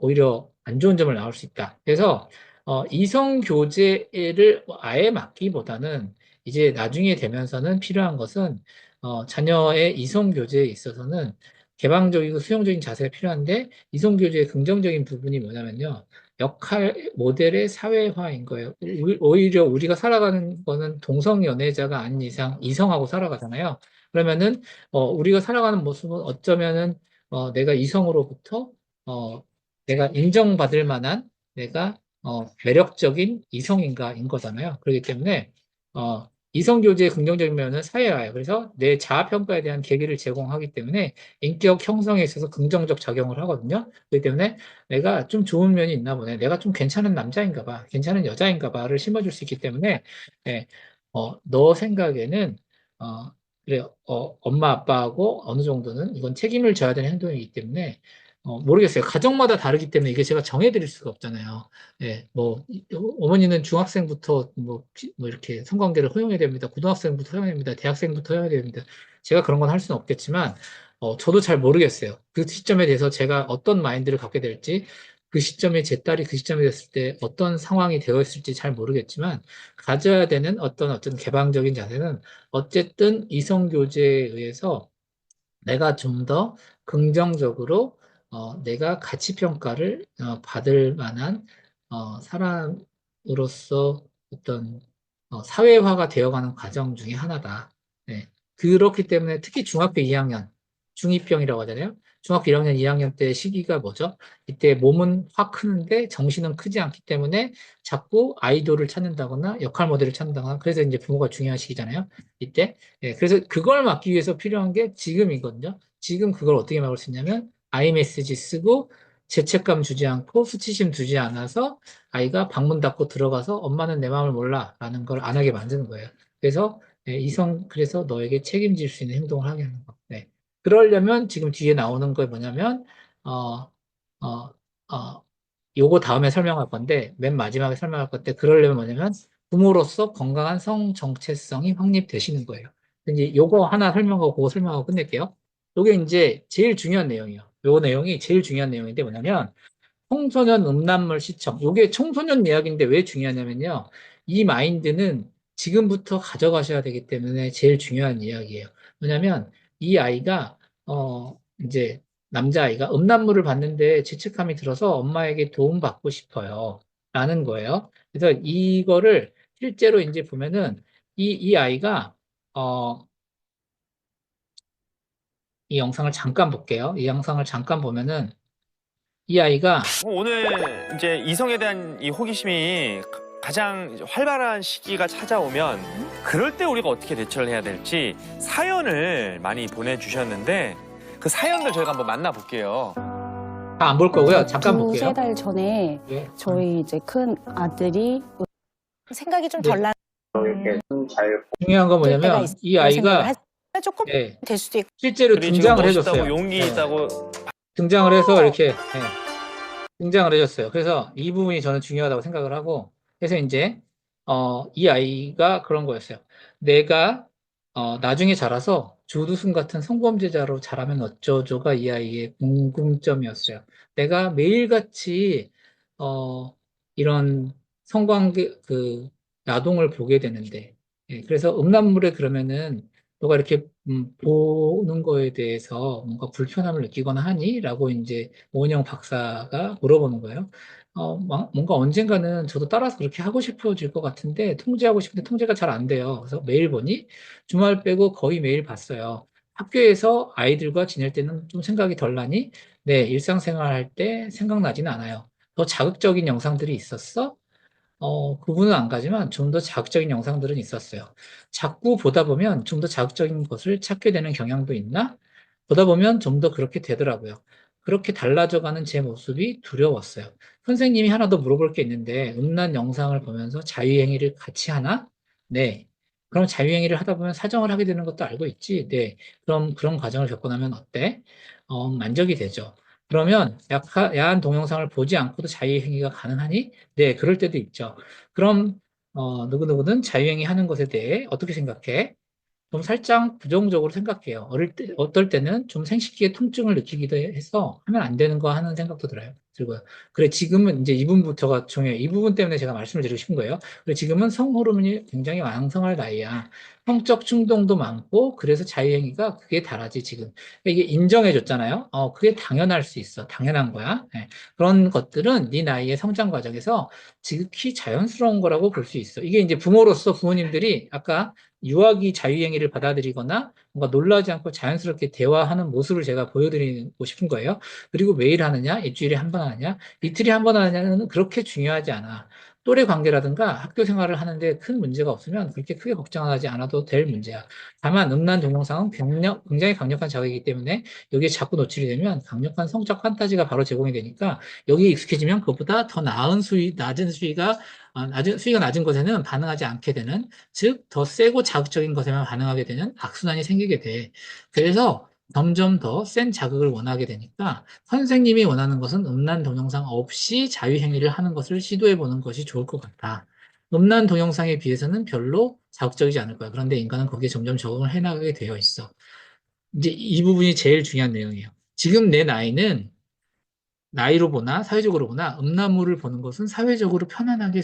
오히려 안 좋은 점을 나올 수 있다. 그래서, 이성 교제를 아예 막기보다는 이제 나중에 되면서는 필요한 것은 자녀의 이성 교제에 있어서는 개방적이고 수용적인 자세가 필요한데 이성 교제의 긍정적인 부분이 뭐냐면요. 역할 모델의 사회화인 거예요. 오히려 우리가 살아가는 거는 동성 연애자가 아닌 이상 이성하고 살아가잖아요. 그러면은 우리가 살아가는 모습은 어쩌면은 내가 이성으로부터 어, 내가 인정받을 만한 내가 매력적인 이성인가인 거잖아요. 그렇기 때문에 이성 교제의 긍정적인 면은 사회화예요. 그래서 내 자아 평가에 대한 계기를 제공하기 때문에 인격 형성에 있어서 긍정적 작용을 하거든요. 그렇기 때문에 내가 좀 좋은 면이 있나 보네. 내가 좀 괜찮은 남자인가 봐. 괜찮은 여자인가 봐를 심어줄 수 있기 때문에 예, 너 생각에는 어, 그래, 엄마 아빠하고 어느 정도는 이건 책임을 져야 되는 행동이기 때문에 모르겠어요. 가정마다 다르기 때문에 이게 제가 정해드릴 수가 없잖아요. 예, 어머니는 중학생부터 뭐 이렇게 성관계를 허용해야 됩니다. 고등학생부터 허용해야 됩니다. 대학생부터 허용해야 됩니다. 제가 그런 건 할 수는 없겠지만, 저도 잘 모르겠어요. 그 시점에 대해서 제가 어떤 마인드를 갖게 될지, 그 시점에 제 딸이 그 시점에 됐을 때 어떤 상황이 되어 있을지 잘 모르겠지만, 가져야 되는 어떤 개방적인 자세는 어쨌든 이성교제에 의해서 내가 좀 더 긍정적으로 내가 가치 평가를 받을 만한 사람으로서 어떤 사회화가 되어가는 과정 중에 하나다. 네. 그렇기 때문에 특히 중학교 2학년, 중2병이라고 하잖아요. 중학교 1학년, 2학년 때 시기가 뭐죠? 이때 몸은 확 크는데 정신은 크지 않기 때문에 자꾸 아이돌을 찾는다거나 역할 모델을 찾는다거나 그래서 이제 부모가 중요한 시기잖아요. 이때. 예, 그래서 그걸 막기 위해서 필요한 게 지금이거든요. 지금 그걸 어떻게 막을 수 있냐면 아이메시지 쓰고 죄책감 주지 않고 수치심 두지 않아서 아이가 방문 닫고 들어가서 엄마는 내 마음을 몰라 라는 걸 안 하게 만드는 거예요. 그래서 그래서 너에게 책임질 수 있는 행동을 하게 하는 거. 네. 그러려면 지금 뒤에 나오는 거 뭐냐면 어, 어, 어, 요거 다음에 설명할 건데 맨 마지막에 설명할 건데 그러려면 뭐냐면 부모로서 건강한 성 정체성이 확립되시는 거예요. 이제 요거 하나 설명하고 그거 설명하고 끝낼게요. 요게 이제 제일 중요한 내용이에요. 요 내용이 제일 중요한 내용인데 뭐냐면 청소년 음란물 시청. 요게 청소년 이야기인데 왜 중요하냐면요. 이 마인드는 지금부터 가져가셔야 되기 때문에 제일 중요한 이야기예요. 뭐냐면 이 아이가 이제 남자아이가 음란물을 봤는데 죄책감이 들어서 엄마에게 도움받고 싶어요. 라는 거예요. 그래서 이거를 실제로 이제 보면은 이 아이가, 어, 이 영상을 잠깐 볼게요. 이 영상을 잠깐 보면은 이 아이가 오늘 이제 이성에 대한 이 호기심이 가장 활발한 시기가 찾아오면 그럴 때 우리가 어떻게 대처를 해야 될지 사연을 많이 보내주셨는데 그 사연들 저희가 한번 만나볼게요. 다 안 볼 거고요. 잠깐 볼게요. 두세 달 전에 예. 저희 이제 큰 아들이 생각이 좀 네. 덜 나는 중요한 건 때가 뭐냐면 있어요. 이 아이가 생각을 조금 예, 될 수도 있고 실제로 우리 지금 등장을 멋있다고 해줬어요. 용기 예, 있다고 등장을 해서 이렇게 등장을 해줬어요. 그래서 이 부분이 저는 중요하다고 생각을 하고, 그래서 이제 이 아이가 그런 거였어요. 내가 나중에 자라서 조두순 같은 성범죄자로 자라면 어쩌죠가 이 아이의 궁금점이었어요. 내가 매일같이 이런 성관계 야동을 보게 되는데, 예, 그래서 음란물에 그러면은 너가 이렇게 보는 거에 대해서 뭔가 불편함을 느끼거나 하니? 라고 이제 오은영 박사가 물어보는 거예요. 뭔가 언젠가는 저도 따라서 그렇게 하고 싶어질 것 같은데 통제하고 싶은데 통제가 잘 안 돼요. 그래서 매일 보니 주말 빼고 거의 매일 봤어요. 학교에서 아이들과 지낼 때는 좀 생각이 덜 나니? 네, 일상생활 할 때 생각나지는 않아요. 더 자극적인 영상들이 있었어? 그분은 안 가지만 좀 더 자극적인 영상들은 있었어요. 자꾸 보다 보면 좀 더 자극적인 것을 찾게 되는 경향도 있나? 보다 보면 좀 더 그렇게 되더라고요. 그렇게 달라져가는 제 모습이 두려웠어요. 선생님이 하나 더 물어볼 게 있는데, 음란 영상을 보면서 자유행위를 같이 하나? 네. 그럼 자유행위를 하다 보면 사정을 하게 되는 것도 알고 있지? 네. 그럼 그런 과정을 겪고 나면 어때? 만족이 되죠. 그러면 야한 동영상을 보지 않고도 자유행위가 가능하니? 네, 그럴 때도 있죠. 그럼 누구누구는 자유행위 하는 것에 대해 어떻게 생각해? 좀 살짝 부정적으로 생각해요. 어떨 때는 좀 생식기의 통증을 느끼기도 해서 하면 안 되는 거 하는 생각도 들어요. 들고요. 그래, 지금은 이제 이 부분부터가 중요해요. 이 부분 때문에 제가 말씀을 드리고 싶은 거예요. 그래, 지금은 성호르몬이 굉장히 왕성할 나이야. 성적 충동도 많고, 그래서 자유행위가 그게 다라지, 지금. 이게 인정해줬잖아요. 그게 당연할 수 있어. 당연한 거야. 네. 그런 것들은 네 나이의 성장 과정에서 지극히 자연스러운 거라고 볼 수 있어. 이게 이제 부모로서 부모님들이 아까 유아기 자유행위를 받아들이거나 뭔가 놀라지 않고 자연스럽게 대화하는 모습을 제가 보여드리고 싶은 거예요. 그리고 매일 하느냐, 일주일에 한 번 하느냐, 이틀에 한 번 하느냐는 그렇게 중요하지 않아. 또래 관계라든가 학교 생활을 하는데 큰 문제가 없으면 그렇게 크게 걱정하지 않아도 될 문제야. 다만 음란 동영상은 굉장히 강력한 자극이기 때문에 여기에 자꾸 노출이 되면 강력한 성적 판타지가 바로 제공이 되니까 여기에 익숙해지면 그것보다 더 낮은 수위가 낮은 것에는 반응하지 않게 되는, 즉, 더 세고 자극적인 것에만 반응하게 되는 악순환이 생기게 돼. 그래서 점점 더 센 자극을 원하게 되니까 선생님이 원하는 것은 음란 동영상 없이 자유행위를 하는 것을 시도해 보는 것이 좋을 것 같아. 음란 동영상에 비해서는 별로 자극적이지 않을 거야. 그런데 인간은 거기에 점점 적응을 해나가게 되어 있어. 이제 이 부분이 제일 중요한 내용이에요. 지금 내 나이는 나이로 보나 사회적으로 보나 음란물을 보는 것은 사회적으로 편안하게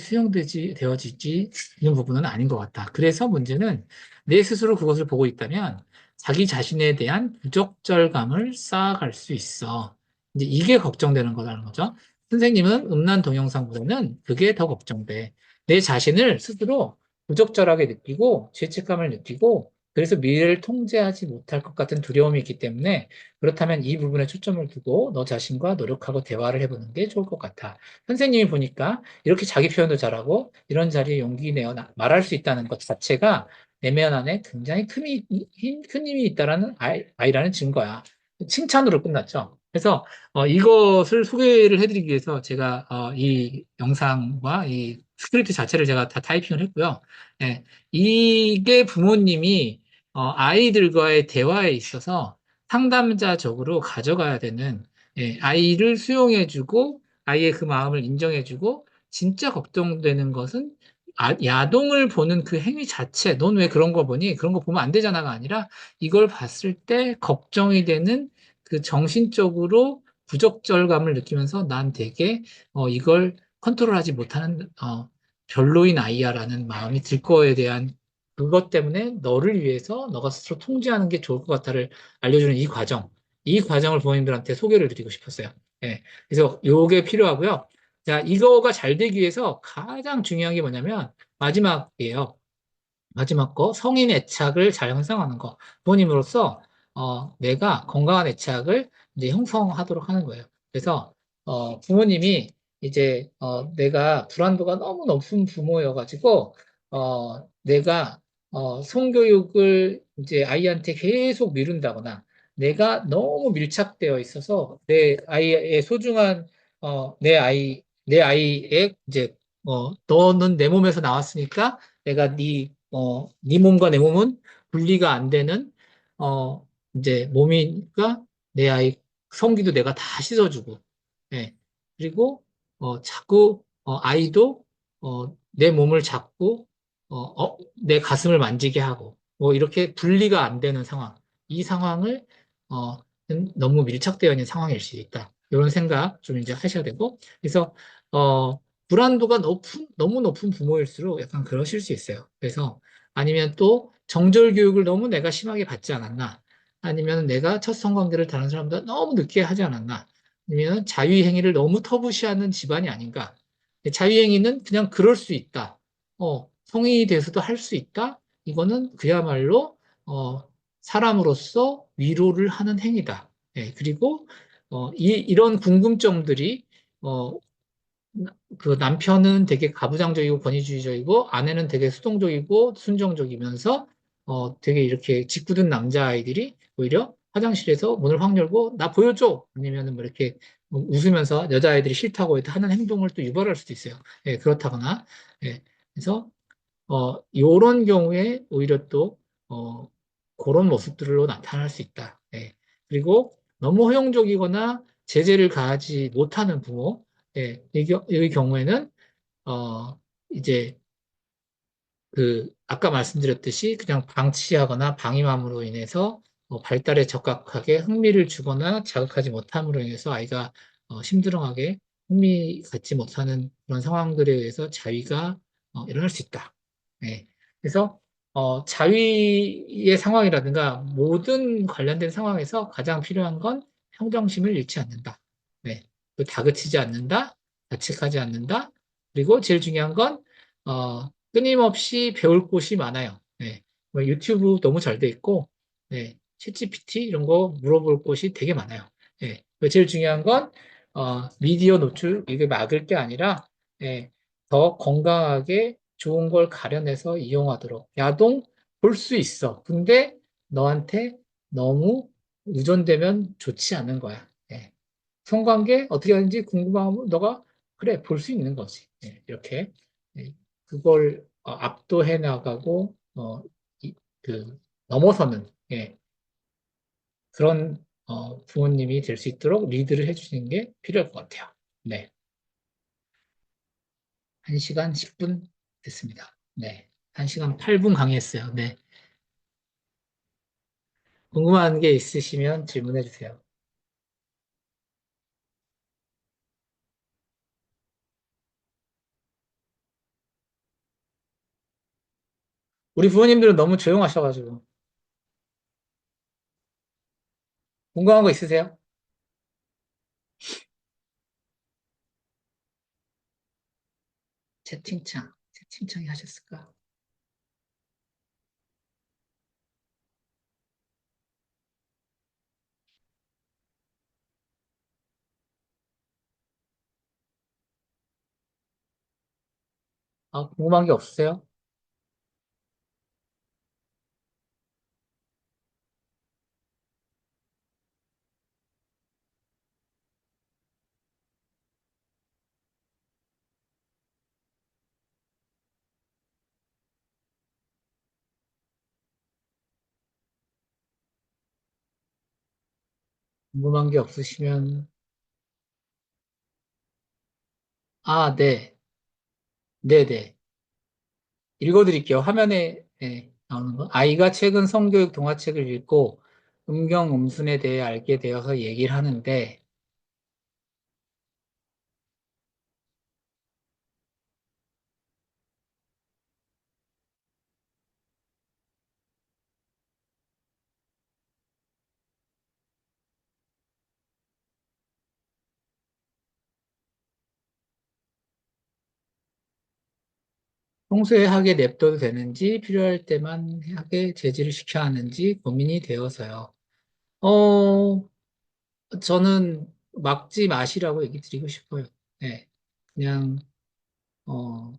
되어지지 있는 부분은 아닌 것 같다. 그래서 문제는 내 스스로 그것을 보고 있다면 자기 자신에 대한 부적절감을 쌓아갈 수 있어. 이제 이게 걱정되는 거라는 거죠. 선생님은 음란 동영상보다는 그게 더 걱정돼. 내 자신을 스스로 부적절하게 느끼고 죄책감을 느끼고 그래서 미래를 통제하지 못할 것 같은 두려움이 있기 때문에, 그렇다면 이 부분에 초점을 두고 너 자신과 노력하고 대화를 해보는 게 좋을 것 같아. 선생님이 보니까 이렇게 자기 표현도 잘하고 이런 자리에 용기 내어 말할 수 있다는 것 자체가 내면 안에 굉장히 큰 힘이 있다라는 아이라는 증거야. 칭찬으로 끝났죠. 그래서 이것을 소개를 해드리기 위해서 제가 이 영상과 이 스크립트 자체를 제가 다 타이핑을 했고요. 예, 이게 부모님이 아이들과의 대화에 있어서 상담자적으로 가져가야 되는, 예, 아이를 수용해주고 아이의 그 마음을 인정해주고 진짜 걱정되는 것은 야동을 보는 그 행위 자체, 넌 왜 그런 거 보니? 그런 거 보면 안 되잖아가 아니라 이걸 봤을 때 걱정이 되는 그 정신적으로 부적절감을 느끼면서 난 되게 이걸 컨트롤하지 못하는 별로인 아이야라는 마음이 들 거에 대한, 그것 때문에 너를 위해서 너가 스스로 통제하는 게 좋을 것 같다를 알려주는 이 과정. 이 과정을 부모님들한테 소개를 드리고 싶었어요. 예. 그래서 요게 필요하고요. 자, 이거가 잘 되기 위해서 가장 중요한 게 뭐냐면 마지막이에요. 마지막 거, 성인 애착을 잘 형성하는 거. 부모님으로서, 내가 건강한 애착을 이제 형성하도록 하는 거예요. 그래서, 부모님이 이제, 내가 불안도가 너무 높은 부모여가지고, 내가, 성교육을 이제 아이한테 계속 미룬다거나, 내가 너무 밀착되어 있어서 내 아이의 소중한, 내 아이의 이제, 너는 내 몸에서 나왔으니까 내가 네 몸과 내 몸은 분리가 안 되는, 어, 이제 몸이니까 내 아이 성기도 내가 다 씻어주고, 예. 그리고, 자꾸, 아이도, 내 몸을 잡고, 내 가슴을 만지게 하고, 뭐, 이렇게 분리가 안 되는 상황. 이 상황을, 어, 너무 밀착되어 있는 상황일 수 있다. 이런 생각 좀 이제 하셔야 되고, 그래서, 불안도가 너무 높은 부모일수록 약간 그러실 수 있어요. 그래서 아니면 또 정절 교육을 너무 내가 심하게 받지 않았나? 아니면 내가 첫 성관계를 다른 사람보다 너무 늦게 하지 않았나? 아니면 자유행위를 너무 터부시하는 집안이 아닌가? 자유행위는 그냥 그럴 수 있다. 성인이 돼서도 할 수 있다? 이거는 그야말로, 사람으로서 위로를 하는 행위다. 예, 그리고, 이런 궁금점들이, 어, 그 남편은 되게 가부장적이고 권위주의적이고 아내는 되게 수동적이고 순정적이면서 되게 이렇게 짓궂은 남자아이들이 오히려 화장실에서 문을 확 열고 나 보여줘 아니면은 뭐 이렇게 웃으면서 여자아이들이 싫다고 해도 하는 행동을 또 유발할 수도 있어요. 예, 그렇다거나 예, 그래서 요런 경우에 오히려 또 어, 그런 모습들로 나타날 수 있다. 예. 그리고 너무 허용적이거나 제재를 가하지 못하는 부모 예, 이 경우에는, 이제, 아까 말씀드렸듯이 그냥 방치하거나 방임함으로 인해서 발달에 적각하게 흥미를 주거나 자극하지 못함으로 인해서 아이가 심드렁하게 흥미 갖지 못하는 그런 상황들에 의해서 자위가 일어날 수 있다. 네. 그래서, 자위의 상황이라든가 모든 관련된 상황에서 가장 필요한 건 평정심을 잃지 않는다. 네. 다그치지 않는다. 자책하지 않는다. 그리고 제일 중요한 건, 끊임없이 배울 곳이 많아요. 네. 뭐 유튜브 너무 잘 돼 있고, 네. 챗GPT 이런 거 물어볼 곳이 되게 많아요. 네. 제일 중요한 건, 미디어 노출, 이게 막을 게 아니라, 네. 더 건강하게 좋은 걸 가려내서 이용하도록. 야동 볼 수 있어. 근데 너한테 너무 의존되면 좋지 않은 거야. 네. 성관계 어떻게 하는지 궁금하면 너가 그래 볼 수 있는 거지. 네, 이렇게 그걸 압도해 나가고 넘어서는 그런 부모님이 될 수 있도록 리드를 해주시는 게 필요할 것 같아요. 네, 1시간 10분 됐습니다. 네, 1시간 8분 강의했어요. 네, 궁금한 게 있으시면 질문해 주세요. 우리 부모님들은 너무 조용하셔가지고 궁금한 거 있으세요? 채팅창이 하셨을까? 궁금한 게 없으세요? 궁금한 게 없으시면, 네. 네네. 읽어드릴게요. 화면에 나오는 거. 아이가 최근 성교육 동화책을 읽고 음경, 음순에 대해 알게 되어서 얘기를 하는데, 평소에 하게 냅둬도 되는지, 필요할 때만 하게 제지를 시켜야 하는지 고민이 되어서요. 어, 저는 막지 마시라고 얘기 드리고 싶어요. 네. 그냥, 어,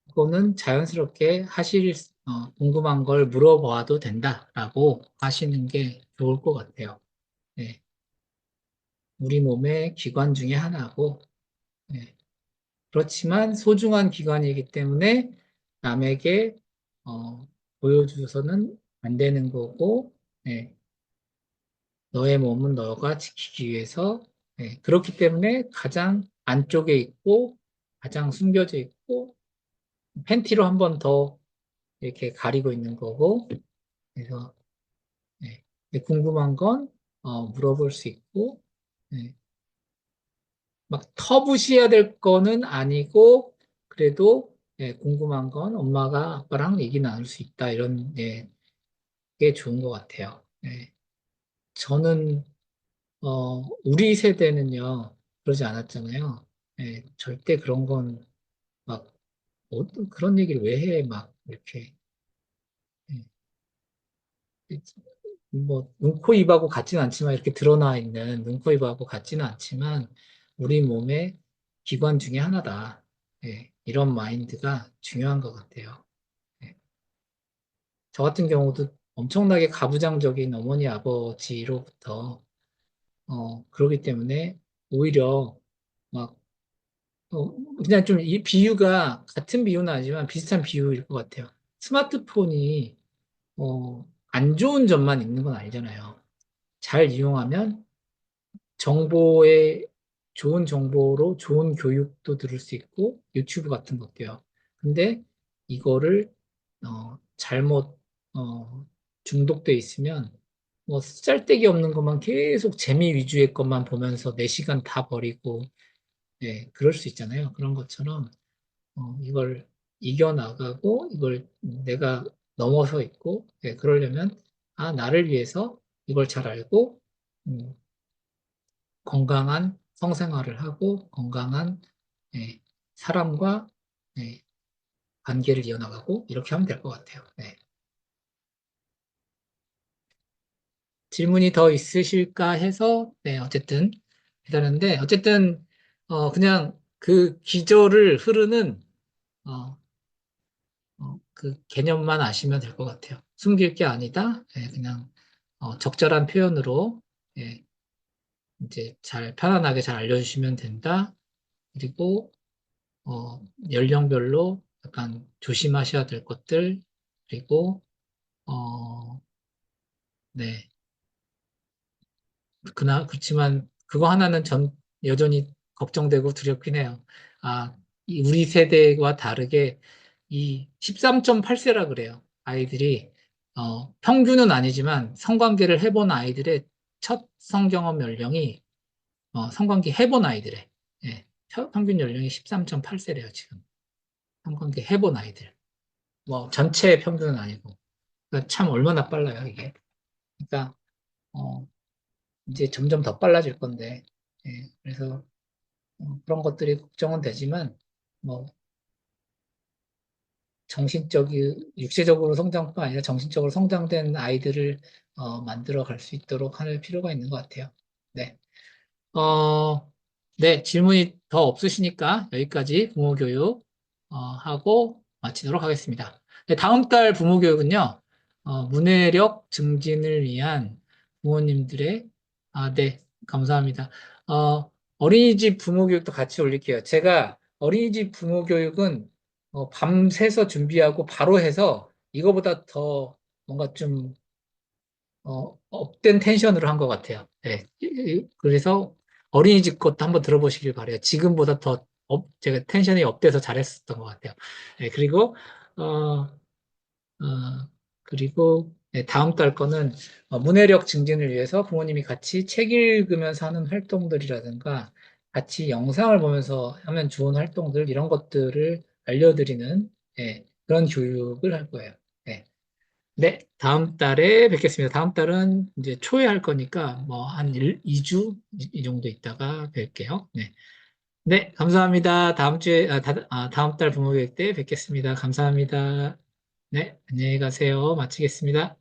그거는 자연스럽게 궁금한 걸 물어봐도 된다라고 하시는 게 좋을 것 같아요. 네. 우리 몸의 기관 중에 하나고, 네. 그렇지만 소중한 기관이기 때문에 남에게, 보여줘서는 안 되는 거고, 네. 너의 몸은 너가 지키기 위해서, 네. 그렇기 때문에 가장 안쪽에 있고, 가장 숨겨져 있고, 팬티로 한 번 더 이렇게 가리고 있는 거고, 그래서 네. 근데 궁금한 건 물어볼 수 있고, 네. 막 터부시해야 될 거는 아니고, 그래도 네, 궁금한 건 엄마가 아빠랑 얘기 나눌 수 있다 이런 네, 게 좋은 것 같아요. 네. 저는 우리 세대는요 그러지 않았잖아요. 네, 절대 그런 건 막 그런 얘기를 왜 해? 막 이렇게. 네. 뭐, 눈, 코, 입하고 같지는 않지만, 이렇게 드러나 있는 눈, 코, 입하고 같지는 않지만, 우리 몸의 기관 중에 하나다. 예, 이런 마인드가 중요한 것 같아요. 예. 저 같은 경우도 엄청나게 가부장적인 어머니, 아버지로부터, 그러기 때문에, 오히려, 막, 그냥 좀 이 비유가, 같은 비유는 아니지만 비슷한 비유일 것 같아요. 스마트폰이, 안 좋은 점만 있는 건 아니잖아요. 잘 이용하면 정보에 좋은 정보로 좋은 교육도 들을 수 있고 유튜브 같은 것도요. 근데 이거를 잘못 중독돼 있으면 뭐 쓸데기 없는 것만 계속 재미 위주의 것만 보면서 내 시간 다 버리고 네, 그럴 수 있잖아요. 그런 것처럼 이걸 이겨나가고 이걸 내가 넘어서 있고 네, 그러려면 나를 위해서 이걸 잘 알고 음, 건강한 성생활을 하고 건강한 예, 사람과 예, 관계를 이어나가고 이렇게 하면 될 것 같아요. 네. 질문이 더 있으실까 해서 네, 어쨌든 기다렸는데 어쨌든 그냥 그 기저를 흐르는 어, 그 개념만 아시면 될 것 같아요. 숨길 게 아니다. 예, 그냥 적절한 표현으로 예, 이제 잘 편안하게 잘 알려주시면 된다. 그리고 연령별로 약간 조심하셔야 될 것들, 그리고, 네. 그렇지만 그거 하나는 여전히 걱정되고 두렵긴 해요. 우리 세대와 다르게 이 13.8세라 그래요. 아이들이, 평균은 아니지만 성관계를 해본 아이들의 첫 성경험 연령이, 성관계 해본 아이들의, 예, 평균 연령이 13.8세래요, 지금. 성관계 해본 아이들. 뭐 전체 평균은 아니고 그러니까 참 얼마나 빨라요 이게. 그러니까 어, 이제 점점 더 빨라질 건데 그래서 그런 것들이 걱정은 되지만 뭐 육체적으로 성장뿐 아니라 정신적으로 성장된 아이들을 만들어 갈 수 있도록 할 필요가 있는 것 같아요. 네. 네, 질문이 더 없으시니까 여기까지 부모교육 하고 마치도록 하겠습니다. 네, 다음 달 부모교육은요, 문해력 증진을 위한 부모님들의, 네, 감사합니다. 어린이집 부모교육도 같이 올릴게요. 제가 어린이집 부모교육은 밤새서 준비하고 바로 해서 이거보다 더 뭔가 좀 업된 텐션으로 한 것 같아요. 네. 그래서 어린이집 것도 한번 들어보시길 바래요. 지금보다 제가 텐션이 업돼서 잘했었던 것 같아요. 네, 어, 그리고 네, 다음 달 거는 문해력 증진을 위해서 부모님이 같이 책 읽으면서 하는 활동들이라든가 같이 영상을 보면서 하면 좋은 활동들, 이런 것들을 알려드리는 그런 교육을 할 거예요. 네. 네, 다음 달에 뵙겠습니다. 다음 달은 이제 초에 할 거니까 뭐 한 2주 이 정도 있다가 뵐게요. 네. 네, 감사합니다. 다음 달 부모교육 때 뵙겠습니다. 감사합니다. 네, 안녕히 가세요. 마치겠습니다.